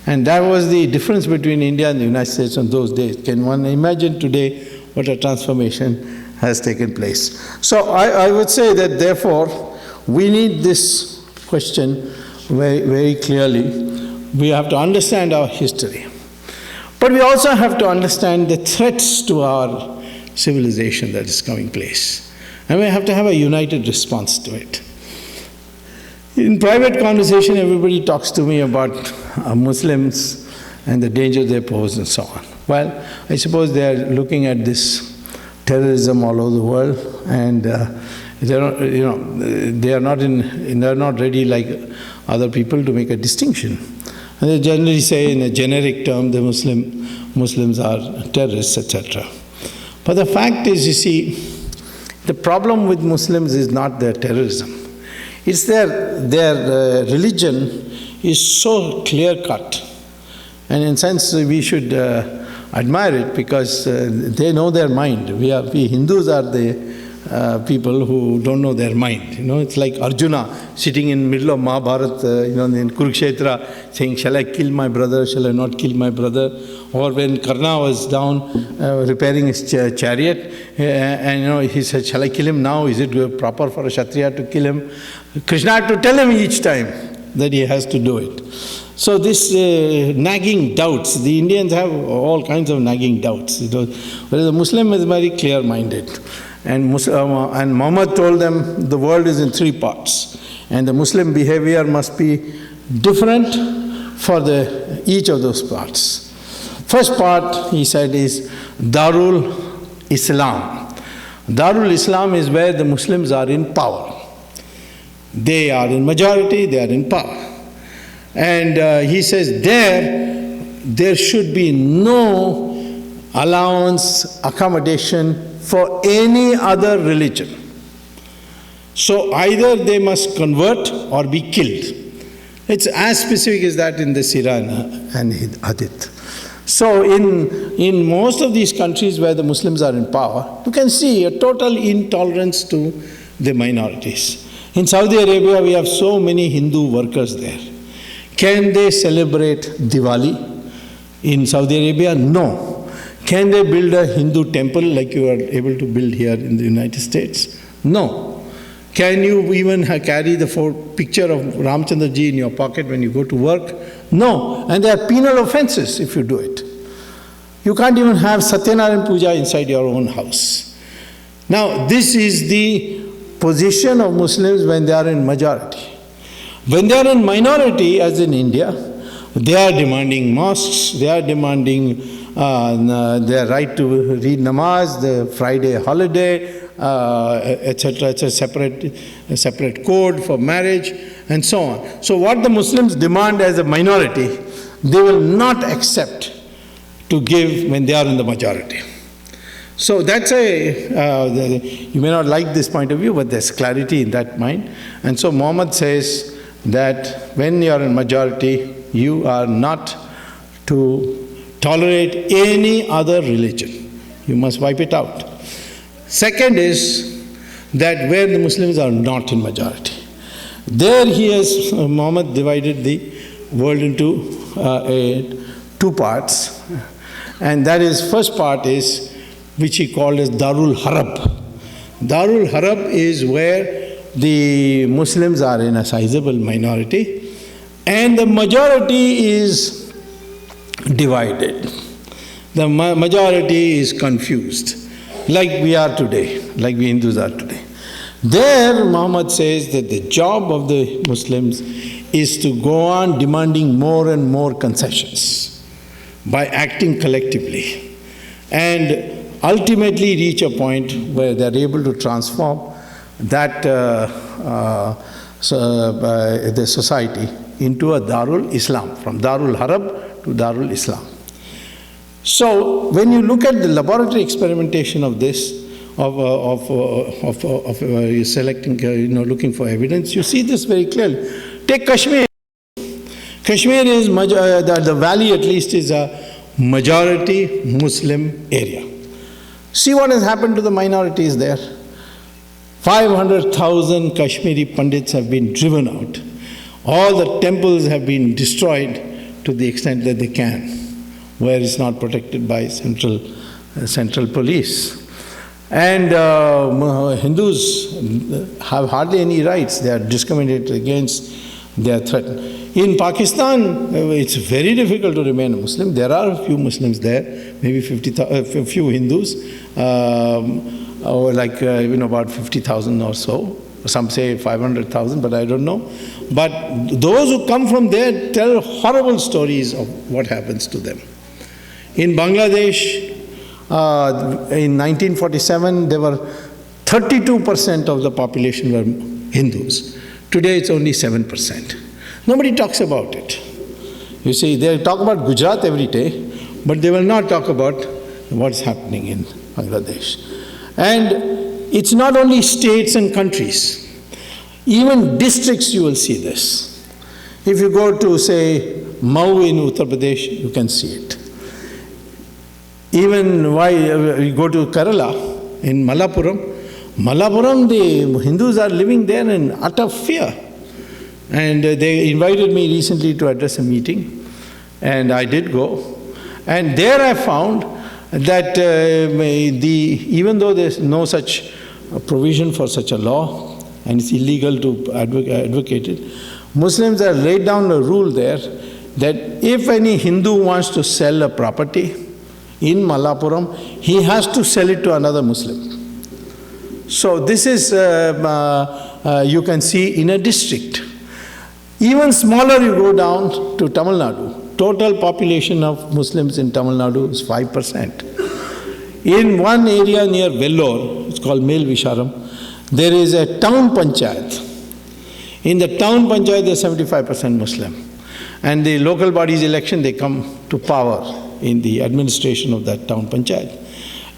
Speaker 1: And that was the difference between India and the United States in those days. Can one imagine today what a transformation has taken place? So I would say that therefore we need this question very, very clearly. We have to understand our history. But we also have to understand the threats to our civilization that is coming place. And we have to have a united response to it. In private conversation, everybody talks to me about Muslims and the danger they pose and so on. Well, I suppose they are looking at this terrorism all over the world, and they are not ready like other people to make a distinction. And they generally say in a generic term, the Muslims are terrorists, etc. But the fact is, you see, the problem with Muslims is not their terrorism. It's their religion is so clear-cut. And in a sense, we should admire it because they know their mind. We Hindus are the people who don't know their mind. It's like Arjuna sitting in the middle of Mahabharata, in Kurukshetra, saying, shall I kill my brother, shall I not kill my brother? Or when Karna was down repairing his chariot, and he said, shall I kill him now? Is it proper for a Kshatriya to kill him? Krishna had to tell him each time that he has to do it. So this nagging doubts, the Indians have all kinds of nagging doubts. Whereas the Muslim is very clear-minded. And Muhammad told them the world is in three parts. And the Muslim behavior must be different for each of those parts. First part, he said, is Darul Islam. Darul Islam is where the Muslims are in power. They are in majority, they are in power. And he says there should be no allowance, accommodation for any other religion. So either they must convert or be killed. It's as specific as that in the Sirah and Hadith. So in most of these countries where the Muslims are in power, you can see a total intolerance to the minorities. In Saudi Arabia, we have so many Hindu workers there. Can they celebrate Diwali in Saudi Arabia? No. Can they build a Hindu temple like you are able to build here in the United States? No. Can you even carry the picture of Ramchandra ji in your pocket when you go to work? No. And there are penal offenses if you do it. You can't even have Satyanarayana Puja inside your own house. Now, this is the position of Muslims when they are in majority. When they are in minority, as in India, they are demanding mosques, they are demanding their right to read namaz, the Friday holiday, etc. It's a separate code for marriage, and so on. So what the Muslims demand as a minority, they will not accept to give when they are in the majority. So that's you may not like this point of view, but there's clarity in that mind. And so Muhammad says that when you are in majority, you are not to tolerate any other religion. You must wipe it out. Second is that where the Muslims are not in majority, there Muhammad divided the world into two parts. And that is, first part is, which he called as Darul Harab. Darul Harab is where the Muslims are in a sizable minority and the majority is divided. The majority is confused. like we are today, like we Hindus are today. There, Muhammad says that the job of the Muslims is to go on demanding more and more concessions by acting collectively and ultimately reach a point where they are able to transform that the society into a Darul Islam, from Darul Harab to Darul Islam. So when you look at the laboratory experimentation of this, selecting, looking for evidence, you see this very clearly. Take Kashmir. Kashmir is, the valley at least is a majority Muslim area. See what has happened to the minorities there. 500,000 Kashmiri Pandits have been driven out. All the temples have been destroyed to the extent that they can, where it's not protected by central police. And Hindus have hardly any rights. They are discriminated against, they are threatened. In Pakistan, it's very difficult to remain a Muslim. There are a few Muslims there, maybe a few Hindus, about 50,000 or so. Some say 500,000, but I don't know. But those who come from there tell horrible stories of what happens to them. In Bangladesh, in 1947, there were 32% of the population were Hindus. Today, it's only 7%. Nobody talks about it. You see, they talk about Gujarat every day, but they will not talk about what's happening in Bangladesh. And it's not only states and countries. Even districts, you will see this. If you go to, say, Mau in Uttar Pradesh, you can see it. Even why you go to Kerala, in Malappuram, the Hindus are living there in utter fear. And they invited me recently to address a meeting, and I did go. And there I found that even though there's no such provision for such a law, and it's illegal to advocate it, Muslims have laid down a rule there that if any Hindu wants to sell a property in Malappuram, he has to sell it to another Muslim. So this is, you can see in a district. Even smaller, you go down to Tamil Nadu. Total population of Muslims in Tamil Nadu is 5%. In one area near Vellore, it's called Mel Visharam, there is a town panchayat. In the town panchayat, there are 75% Muslim. And the local bodies election, they come to power in the administration of that town panchayat.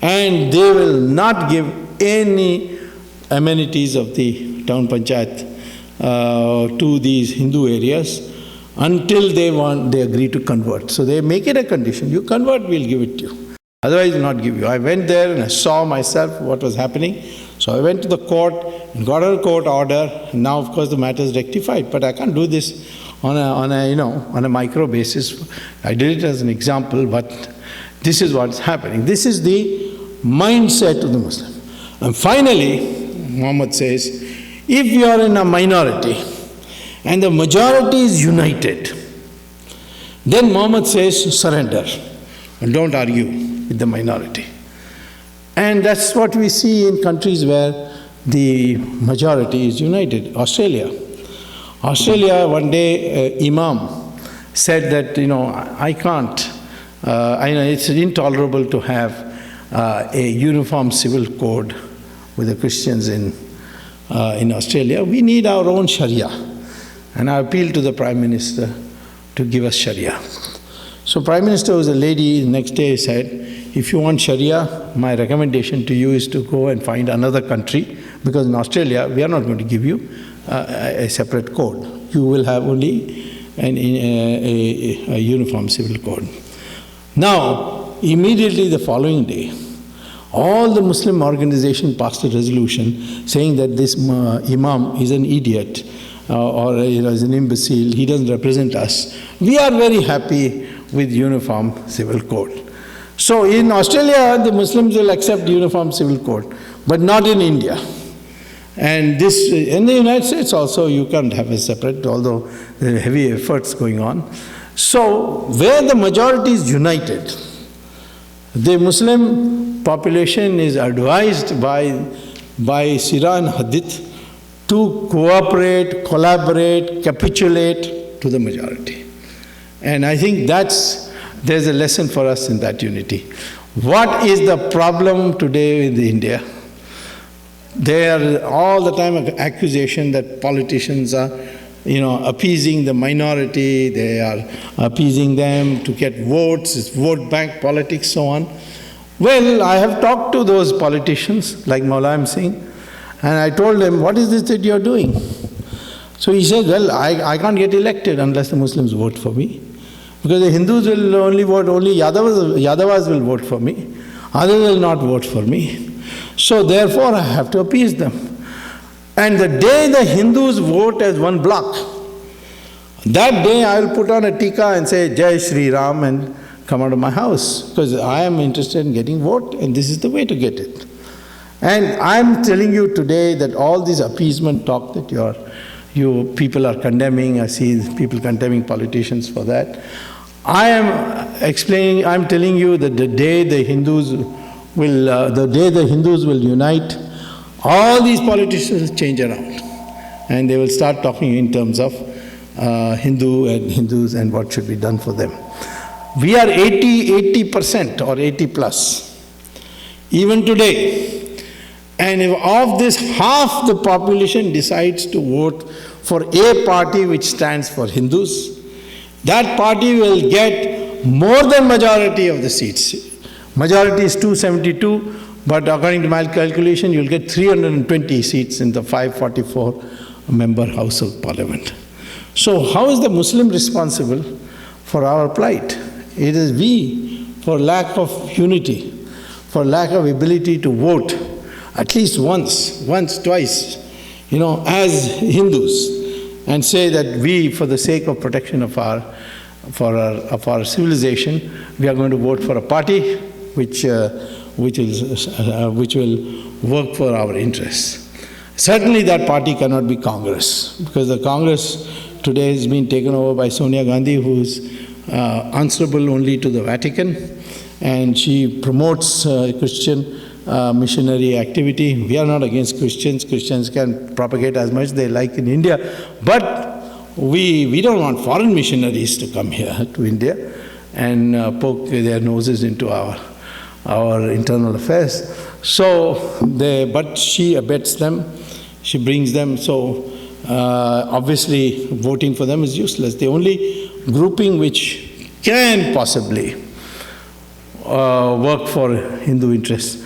Speaker 1: And they will not give any amenities of the town panchayat to these Hindu areas until they agree to convert. So they make it a condition. You convert, we'll give it to you. Otherwise, we'll not give you. I went there and I saw myself what was happening. So I went to the court and got a court order. And now, of course, the matter is rectified. But I can't do this on a micro basis. I did it as an example, but this is what's happening. This is the mindset of the Muslim. And finally, Muhammad says, if you are in a minority and the majority is united, then Muhammad says, surrender and don't argue with the minority. And that's what we see in countries where the majority is united. Australia, one day, Imam said that, I can't, it's intolerable to have a uniform civil code with the Christians in Australia. We need our own Sharia. And I appealed to the Prime Minister to give us Sharia. So Prime Minister was a lady, the next day said, if you want Sharia, my recommendation to you is to go and find another country, because in Australia, we are not going to give you a separate code. You will have only a uniform civil code. Now, immediately the following day, all the Muslim organizations passed a resolution saying that this Imam is an idiot or is an imbecile, he doesn't represent us. We are very happy with uniform civil code. So in Australia, the Muslims will accept uniform civil code, but not in India. And this, in the United States also, you can't have a separate, although there are heavy efforts going on. So where the majority is united, the Muslim population is advised by Sira and Hadith to cooperate, collaborate, capitulate to the majority. And I think there's a lesson for us in that unity. What is the problem today in India? There are all the time accusation that politicians are, appeasing the minority, they are appeasing them to get votes, it's vote bank politics, so on. Well, I have talked to those politicians, like Maulam Singh, and I told them, what is this that you're doing? So he said, well, I can't get elected unless the Muslims vote for me. Because the Hindus will only vote, only Yadavas will vote for me. Others will not vote for me. So therefore I have to appease them. And the day the Hindus vote as one block, that day I will put on a tika and say, Jai Shri Ram, and come out of my house. Because I am interested in getting vote, and this is the way to get it. And I am telling you today that all this appeasement talk that you people are condemning, I see people condemning politicians for that. I am telling you that the day the Hindus will unite, all these politicians will change around. And they will start talking in terms of Hindus and what should be done for them. We are 80% or 80 plus, even today. And if of this half the population decides to vote for a party which stands for Hindus, that party will get more than majority of the seats. Majority is 272, but according to my calculation, you'll get 320 seats in the 544-member House of Parliament. So how is the Muslim responsible for our plight? It is we, for lack of unity, for lack of ability to vote, at least once, twice, as Hindus, and say that we, for the sake of protection of our civilization, we are going to vote for a party which will work for our interests. Certainly that party cannot be Congress, because the Congress today has been taken over by Sonia Gandhi, who is answerable only to the Vatican, and she promotes Christian missionary activity. We are not against Christians. Christians can propagate as much as they like in India, but we don't want foreign missionaries to come here to India and poke their noses into our internal affairs. But she abets them, she brings them, so obviously voting for them is useless. The only grouping which can possibly work for Hindu interests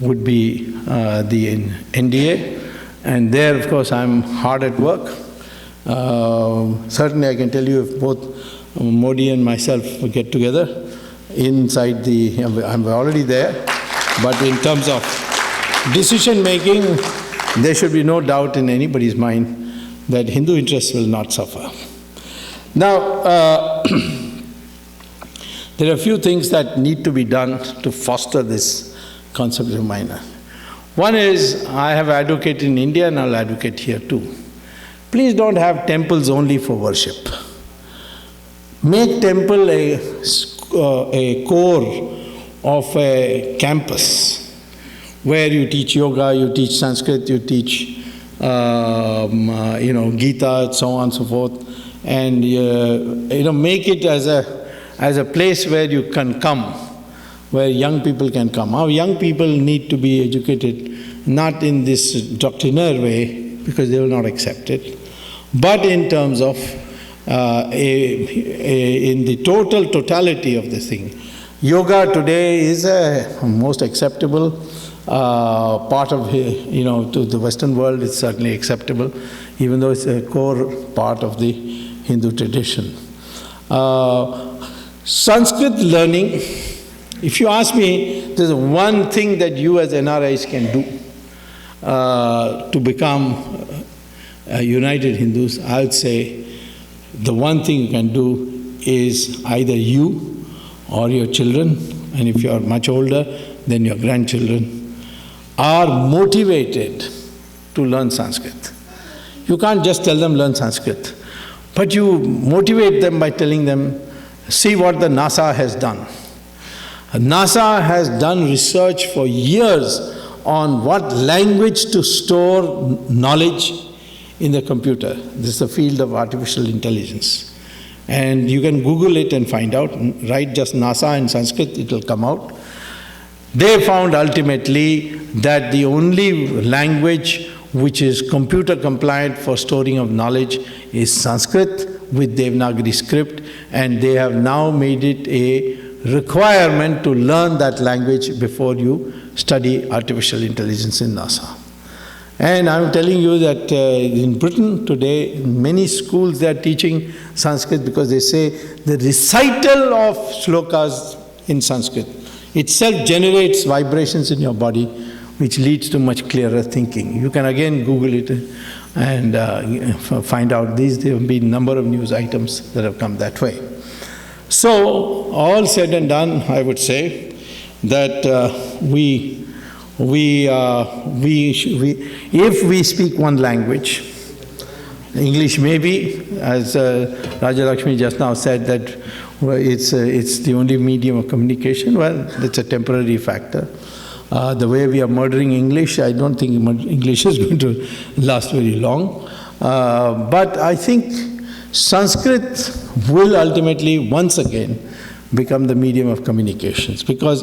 Speaker 1: would be the NDA, and there, of course, I'm hard at work. Certainly I can tell you, if both Modi and myself get together inside I'm already there, but in terms of decision making, there should be no doubt in anybody's mind that Hindu interests will not suffer. Now, there are a few things that need to be done to foster this concept of minor. One is, I have advocated in India and I'll advocate here too. Please don't have temples only for worship. Make temple a core of a campus where you teach yoga, you teach Sanskrit, you teach Gita, so on and so forth, and make it as a place where you can come, where young people can come. Our young people need to be educated not in this doctrinaire way, because they will not accept it, but in terms of in the totality of the thing. Yoga today is a most acceptable part of, to the Western world. It's certainly acceptable, even though it's a core part of the Hindu tradition. Sanskrit learning, if you ask me, there's one thing that you as NRIs can do to become united Hindus. I would say the one thing you can do is either you or your children, and if you are much older, then your grandchildren, are motivated to learn Sanskrit. You can't just tell them learn Sanskrit, but you motivate them by telling them, see what the NASA has done. NASA has done research for years on what language to store knowledge in the computer. This is the field of artificial intelligence. And you can Google it and find out. Write just NASA in Sanskrit, it will come out. They found ultimately that the only language which is computer compliant for storing of knowledge is Sanskrit with Devanagari script, and they have now made it a requirement to learn that language before you study artificial intelligence in NASA. And I'm telling you that in Britain today, in many schools they are teaching Sanskrit because they say the recital of slokas in Sanskrit itself generates vibrations in your body which leads to much clearer thinking. You can again Google it and find out these. There have been a number of news items that have come that way. So, all said and done, I would say that if we speak one language, English maybe, as Raja Lakshmi just now said, that it's the only medium of communication. Well, that's a temporary factor. The way we are murdering English, I don't think English is going to last very long. But I think Sanskrit will ultimately, once again, become the medium of communications, because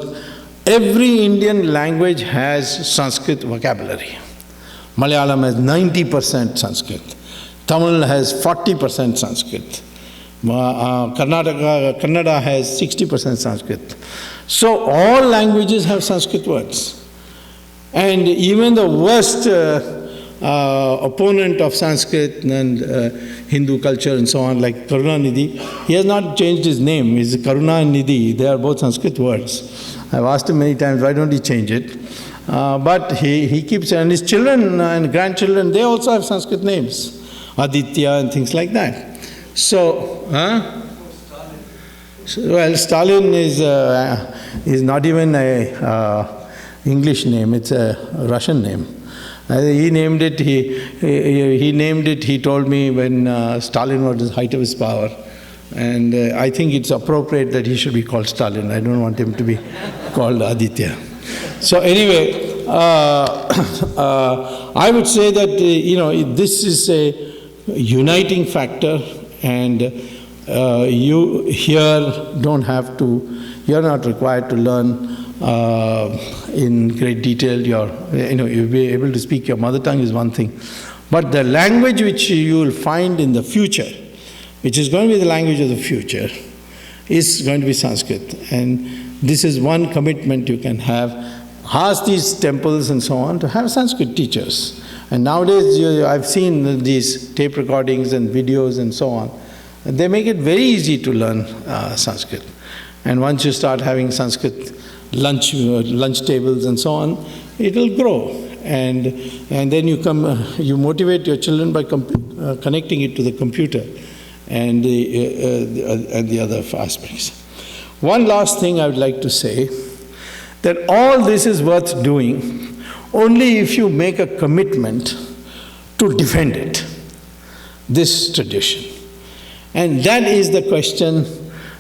Speaker 1: every Indian language has Sanskrit vocabulary. Malayalam has 90% Sanskrit. Tamil has 40% Sanskrit. Kannada has 60% Sanskrit. So all languages have Sanskrit words. And even the worst opponent of Sanskrit and Hindu culture and so on, like Karunanidhi, he has not changed his name. It's Karuna and Nidhi. They are both Sanskrit words. I've asked him many times, why don't he change it? But he keeps, and his children and grandchildren, they also have Sanskrit names. Aditya and things like that. So, well, Stalin is not even a English name, it's a Russian name. He named it, he told me when Stalin was at the height of his power. And I think it's appropriate that he should be called Stalin. I don't want him to be called Aditya. So anyway, I would say that, this is a uniting factor, and you here you're not required to learn in great detail. You'll be able to speak your mother tongue is one thing. But the language which you will find in the future, which is going to be the language of the future, is going to be Sanskrit. And this is one commitment you can have. Ask these temples and so on to have Sanskrit teachers. And nowadays, I've seen these tape recordings and videos and so on. They make it very easy to learn Sanskrit. And once you start having Sanskrit lunch tables and so on, it will grow. And then you motivate your children by connecting it to the computer and the other aspects. One last thing I would like to say, that all this is worth doing only if you make a commitment to defend it, this tradition. And that is the question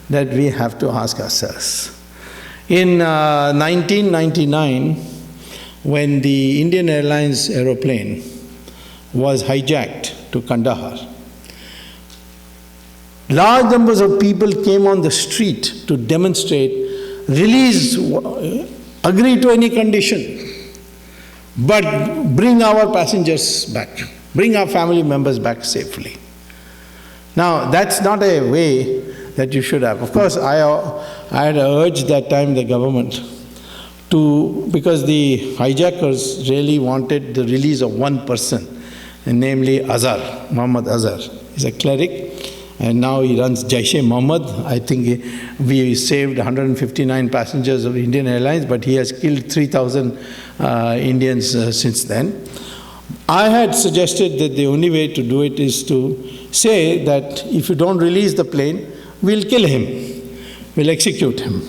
Speaker 1: that we have to ask ourselves. In 1999, when the Indian Airlines aeroplane was hijacked to Kandahar, large numbers of people came on the street to demonstrate, release, agree to any condition, but bring our passengers back, bring our family members back safely. Now, that's not a way that you should have. Of course, I had urged that time the government because the hijackers really wanted the release of one person, and namely Muhammad Azhar. He's a cleric, and now he runs Jaish-e-Mohammed. I think we saved 159 passengers of Indian Airlines, but he has killed 3,000 Indians since then. I had suggested that the only way to do it is to say that if you don't release the plane, we'll kill him, we'll execute him.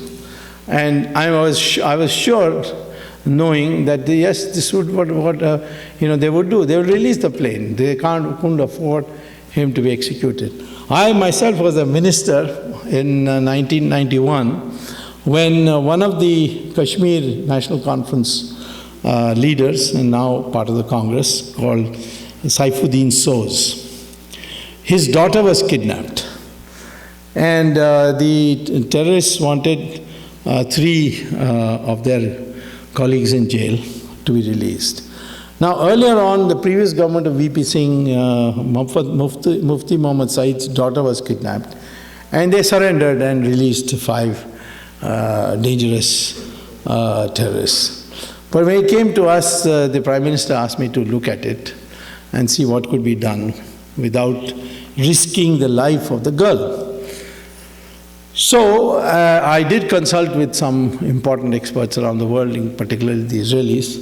Speaker 1: And I was sure, knowing that yes, this would what they would do. They would release the plane. They couldn't afford him to be executed. I myself was a minister in 1991 when one of the Kashmir National Conference leaders, and now part of the Congress, called Saifuddin Soz, his daughter was kidnapped. And the terrorists wanted 3 of their colleagues in jail to be released. Now, earlier on, the previous government of VP Singh, Mufti Muhammad Said's daughter was kidnapped, and they surrendered and released 5 dangerous terrorists. But when it came to us, the Prime Minister asked me to look at it and see what could be done without risking the life of the girl. So I did consult with some important experts around the world, particularly the Israelis,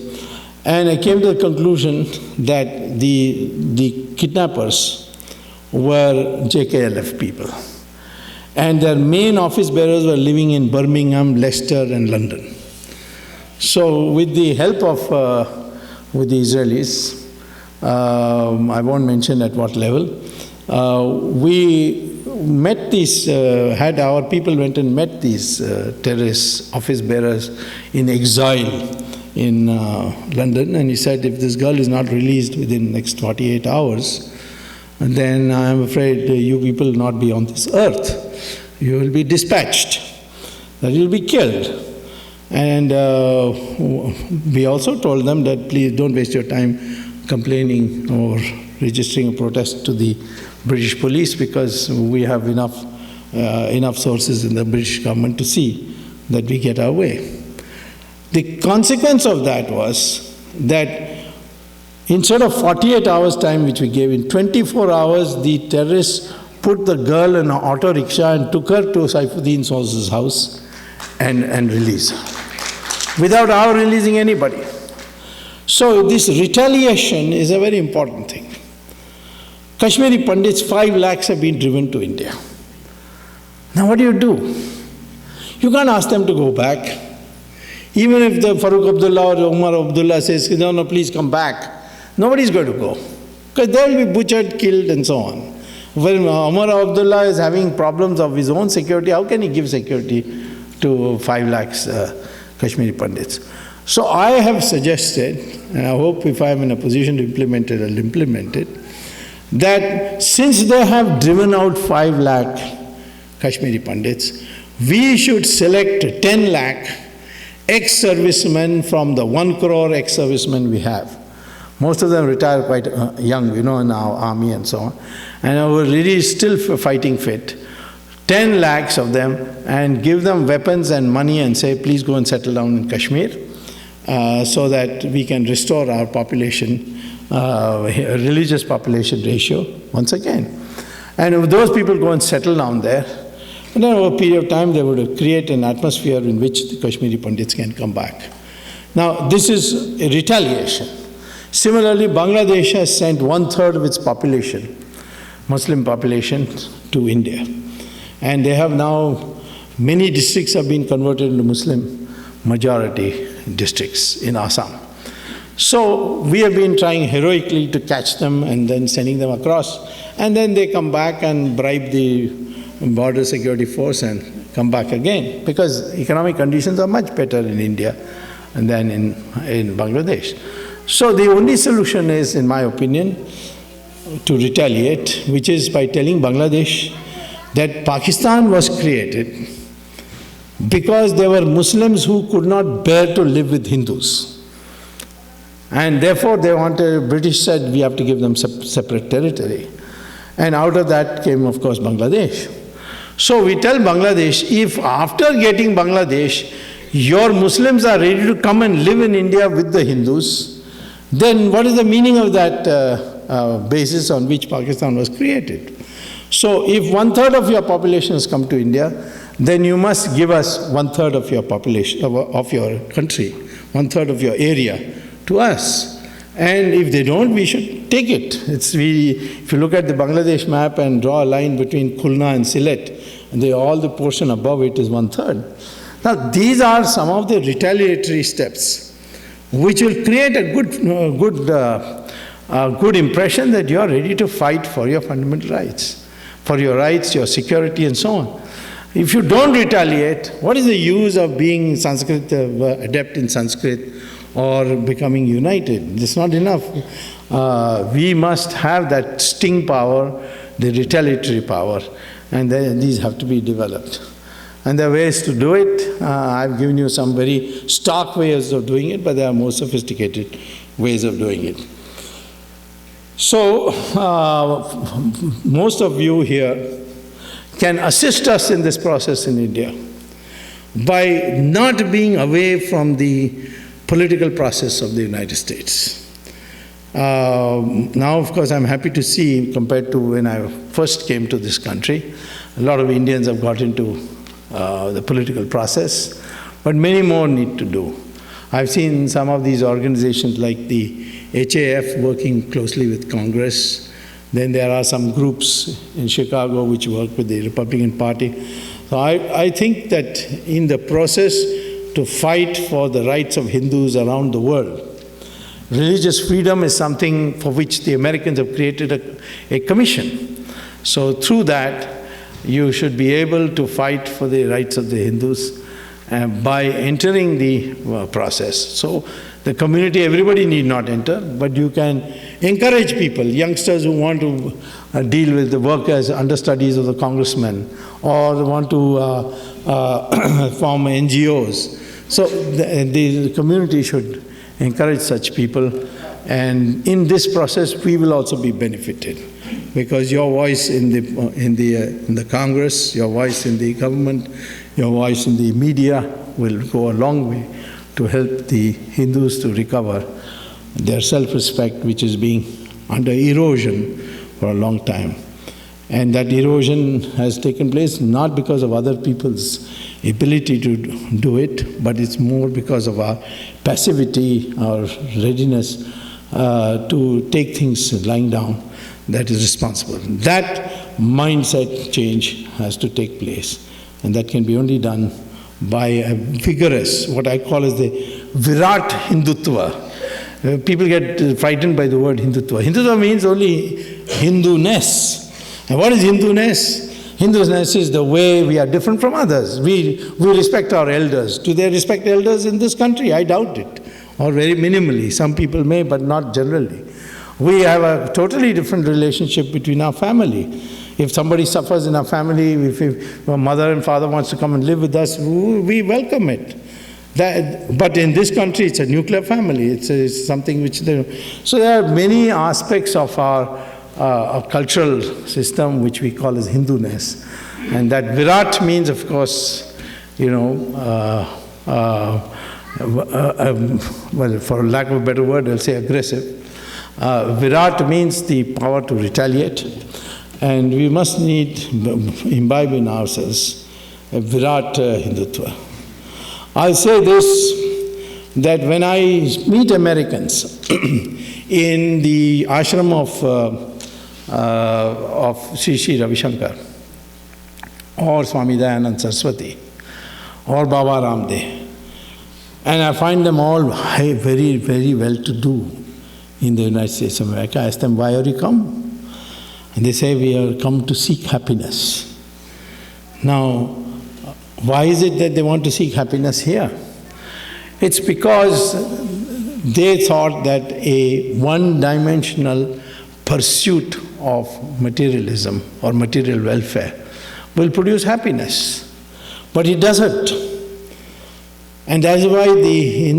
Speaker 1: and I came to the conclusion that the kidnappers were JKLF people. And their main office bearers were living in Birmingham, Leicester, and London. So with the help of with the Israelis, I won't mention at what level, we met these, had our people went and met these terrorist office bearers in exile in London, and he said, if this girl is not released within the next 48 hours, then I'm afraid you people will not be on this earth. You will be dispatched, that you'll be killed. And we also told them that please don't waste your time complaining or registering a protest to the British police, because we have enough sources in the British government to see that we get our way. The consequence of that was that instead of 48 hours time which we gave, in 24 hours the terrorists put the girl in an auto rickshaw and took her to Saifuddin Soz's house and released her, without our releasing anybody. So this retaliation is a very important thing. Kashmiri Pandits, 5 lakhs have been driven to India. Now what do? You can't ask them to go back. Even if the Farooq Abdullah or Umar Abdullah says, no, please come back, nobody's going to go. Because they'll be butchered, killed, and so on. When Umar Abdullah is having problems of his own security, how can he give security to 5 lakhs Kashmiri Pandits? So I have suggested, and I hope if I am in a position to implement it, I'll implement it, that since they have driven out 5 lakh Kashmiri Pandits, we should select 10 lakh ex-servicemen from the 1 crore ex-servicemen we have. Most of them retire quite young, in our army and so on, and are really still fighting fit. 10 lakhs of them, and give them weapons and money and say, please go and settle down in Kashmir, so that we can restore our population, religious population ratio once again. And if those people go and settle down there, and then over a period of time they would create an atmosphere in which the Kashmiri Pandits can come back. Now this is a retaliation. Similarly, Bangladesh has sent 1/3 of its population, Muslim population, to India. And they have now, many districts have been converted into Muslim majority districts in Assam. So we have been trying heroically to catch them and then sending them across, and then they come back and bribe the border security force and come back again, because economic conditions are much better in India than in Bangladesh. So the only solution is, in my opinion, to retaliate, which is by telling Bangladesh that Pakistan was created because there were Muslims who could not bear to live with Hindus. And therefore British said we have to give them separate territory. And out of that came, of course, Bangladesh. So we tell Bangladesh, if after getting Bangladesh, your Muslims are ready to come and live in India with the Hindus, then what is the meaning of that basis on which Pakistan was created? So if 1/3 of your population has come to India, then you must give us 1/3 of your population, of your country, 1/3 of your area to us. And if they don't, we should take it. If you look at the Bangladesh map and draw a line between Khulna and Sylhet, and all the portion above it is 1/3. Now these are some of the retaliatory steps which will create a good impression that you are ready to fight for your fundamental rights, for your rights, your security, and so on. If you don't retaliate, what is the use of being Sanskrit, adept in Sanskrit or becoming united? It's not enough. We must have that sting power, the retaliatory power, and these have to be developed. And there are ways to do it. I've given you some very stark ways of doing it, but there are more sophisticated ways of doing it. So, most of you here can assist us in this process in India by not being away from the political process of the United States. Now, of course, I'm happy to see, compared to when I first came to this country, a lot of Indians have got into the political process, but many more need to do. I've seen some of these organizations like the HAF working closely with Congress. Then there are some groups in Chicago which work with the Republican Party. So I think that in the process to fight for the rights of Hindus around the world, religious freedom is something for which the Americans have created a commission. So through that, you should be able to fight for the rights of the Hindus by entering the process. So the community, everybody need not enter, but you can encourage people, youngsters who want to deal with the work as understudies of the congressmen, or want to form NGOs. So the community should encourage such people, and in this process we will also be benefited, because your voice in the Congress, your voice in the government, your voice in the media will go a long way to help the Hindus to recover their self-respect, which is being under erosion for a long time. And that erosion has taken place not because of other people's ability to do it, but it's more because of our passivity, our readiness to take things lying down that is responsible. That mindset change has to take place, and that can be only done by a vigorous, what I call as the Virat Hindutva. People get frightened by the word Hindutva. Hindutva means only Hindu-ness. And what is Hindu-ness? Hindu-ness is the way we are different from others. We respect our elders. Do they respect elders in this country? I doubt it. Or very minimally. Some people may, but not generally. We have a totally different relationship between our family. If somebody suffers in our family, if a mother and father wants to come and live with us, we welcome it. But in this country, it's a nuclear family. It's something which so there are many aspects of our cultural system which we call as Hindu-ness. And that Virat means, of course, well, for lack of a better word, I'll say aggressive. Virat means the power to retaliate. And we must imbibe in ourselves a Virat Hindutva. I'll say this, that when I meet Americans in the ashram of Sri Ravi Shankar, or Swami Dayanand Saraswati, or Baba Ramdev, and I find them all very, very well-to-do in the United States of America. I ask them, why are you come? And they say, we are come to seek happiness. Now, why is it that they want to seek happiness here? It's because they thought that a one-dimensional pursuit of materialism or material welfare will produce happiness. But it doesn't. And that's why the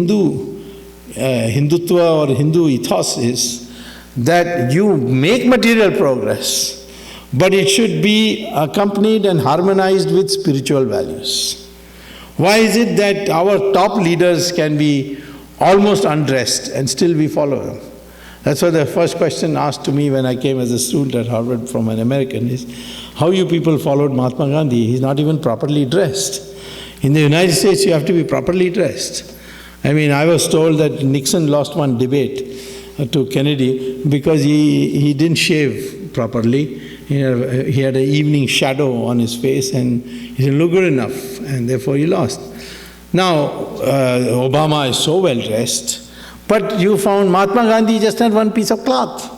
Speaker 1: Hindutva or Hindu ethos is that you make material progress, but it should be accompanied and harmonized with spiritual values. Why is it that our top leaders can be almost undressed and still we follow them? That's why the first question asked to me when I came as a student at Harvard from an American is, how you people followed Mahatma Gandhi? He's not even properly dressed. In the United States, you have to be properly dressed. I mean, I was told that Nixon lost one debate to Kennedy because he didn't shave properly. He had an evening shadow on his face and he didn't look good enough, and therefore he lost. Now, Obama is so well dressed, but you found Mahatma Gandhi just had one piece of cloth.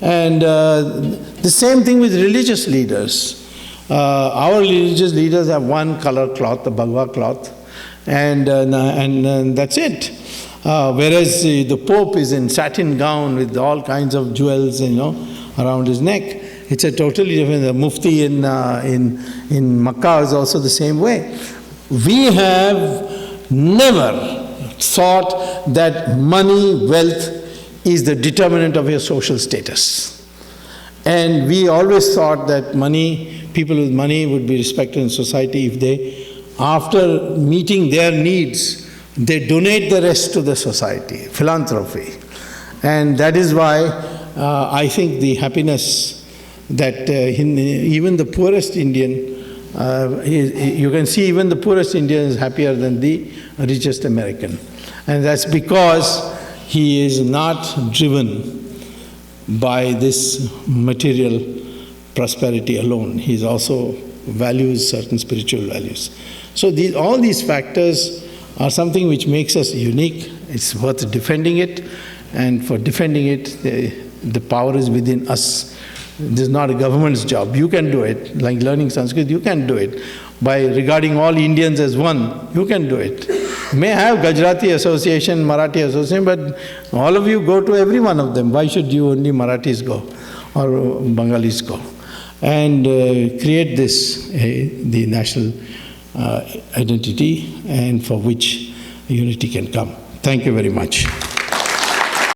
Speaker 1: And the same thing with religious leaders. Our religious leaders have one color cloth, the Bhagwa cloth, and that's it. Whereas the Pope is in satin gown with all kinds of jewels, around his neck. It's a totally different. The Mufti in Makkah is also the same way. We have never thought that money, wealth is the determinant of your social status. And we always thought that people with money would be respected in society if they, after meeting their needs, they donate the rest to the society, philanthropy. And that is why I think the happiness that even the poorest Indian, you can see even the poorest Indian is happier than the richest American. And that's because he is not driven by this material prosperity alone. He also values certain spiritual values. So all these factors are something which makes us unique. It's worth defending it, and for defending it, the power is within us. This is not a government's job. You can do it. Like learning Sanskrit, you can do it. By regarding all Indians as one, you can do it. You may have Gujarati Association, Marathi Association, but all of you go to every one of them. Why should you only Marathis go or Bengalis go? And create this, the national identity, and for which unity can come. Thank you very much.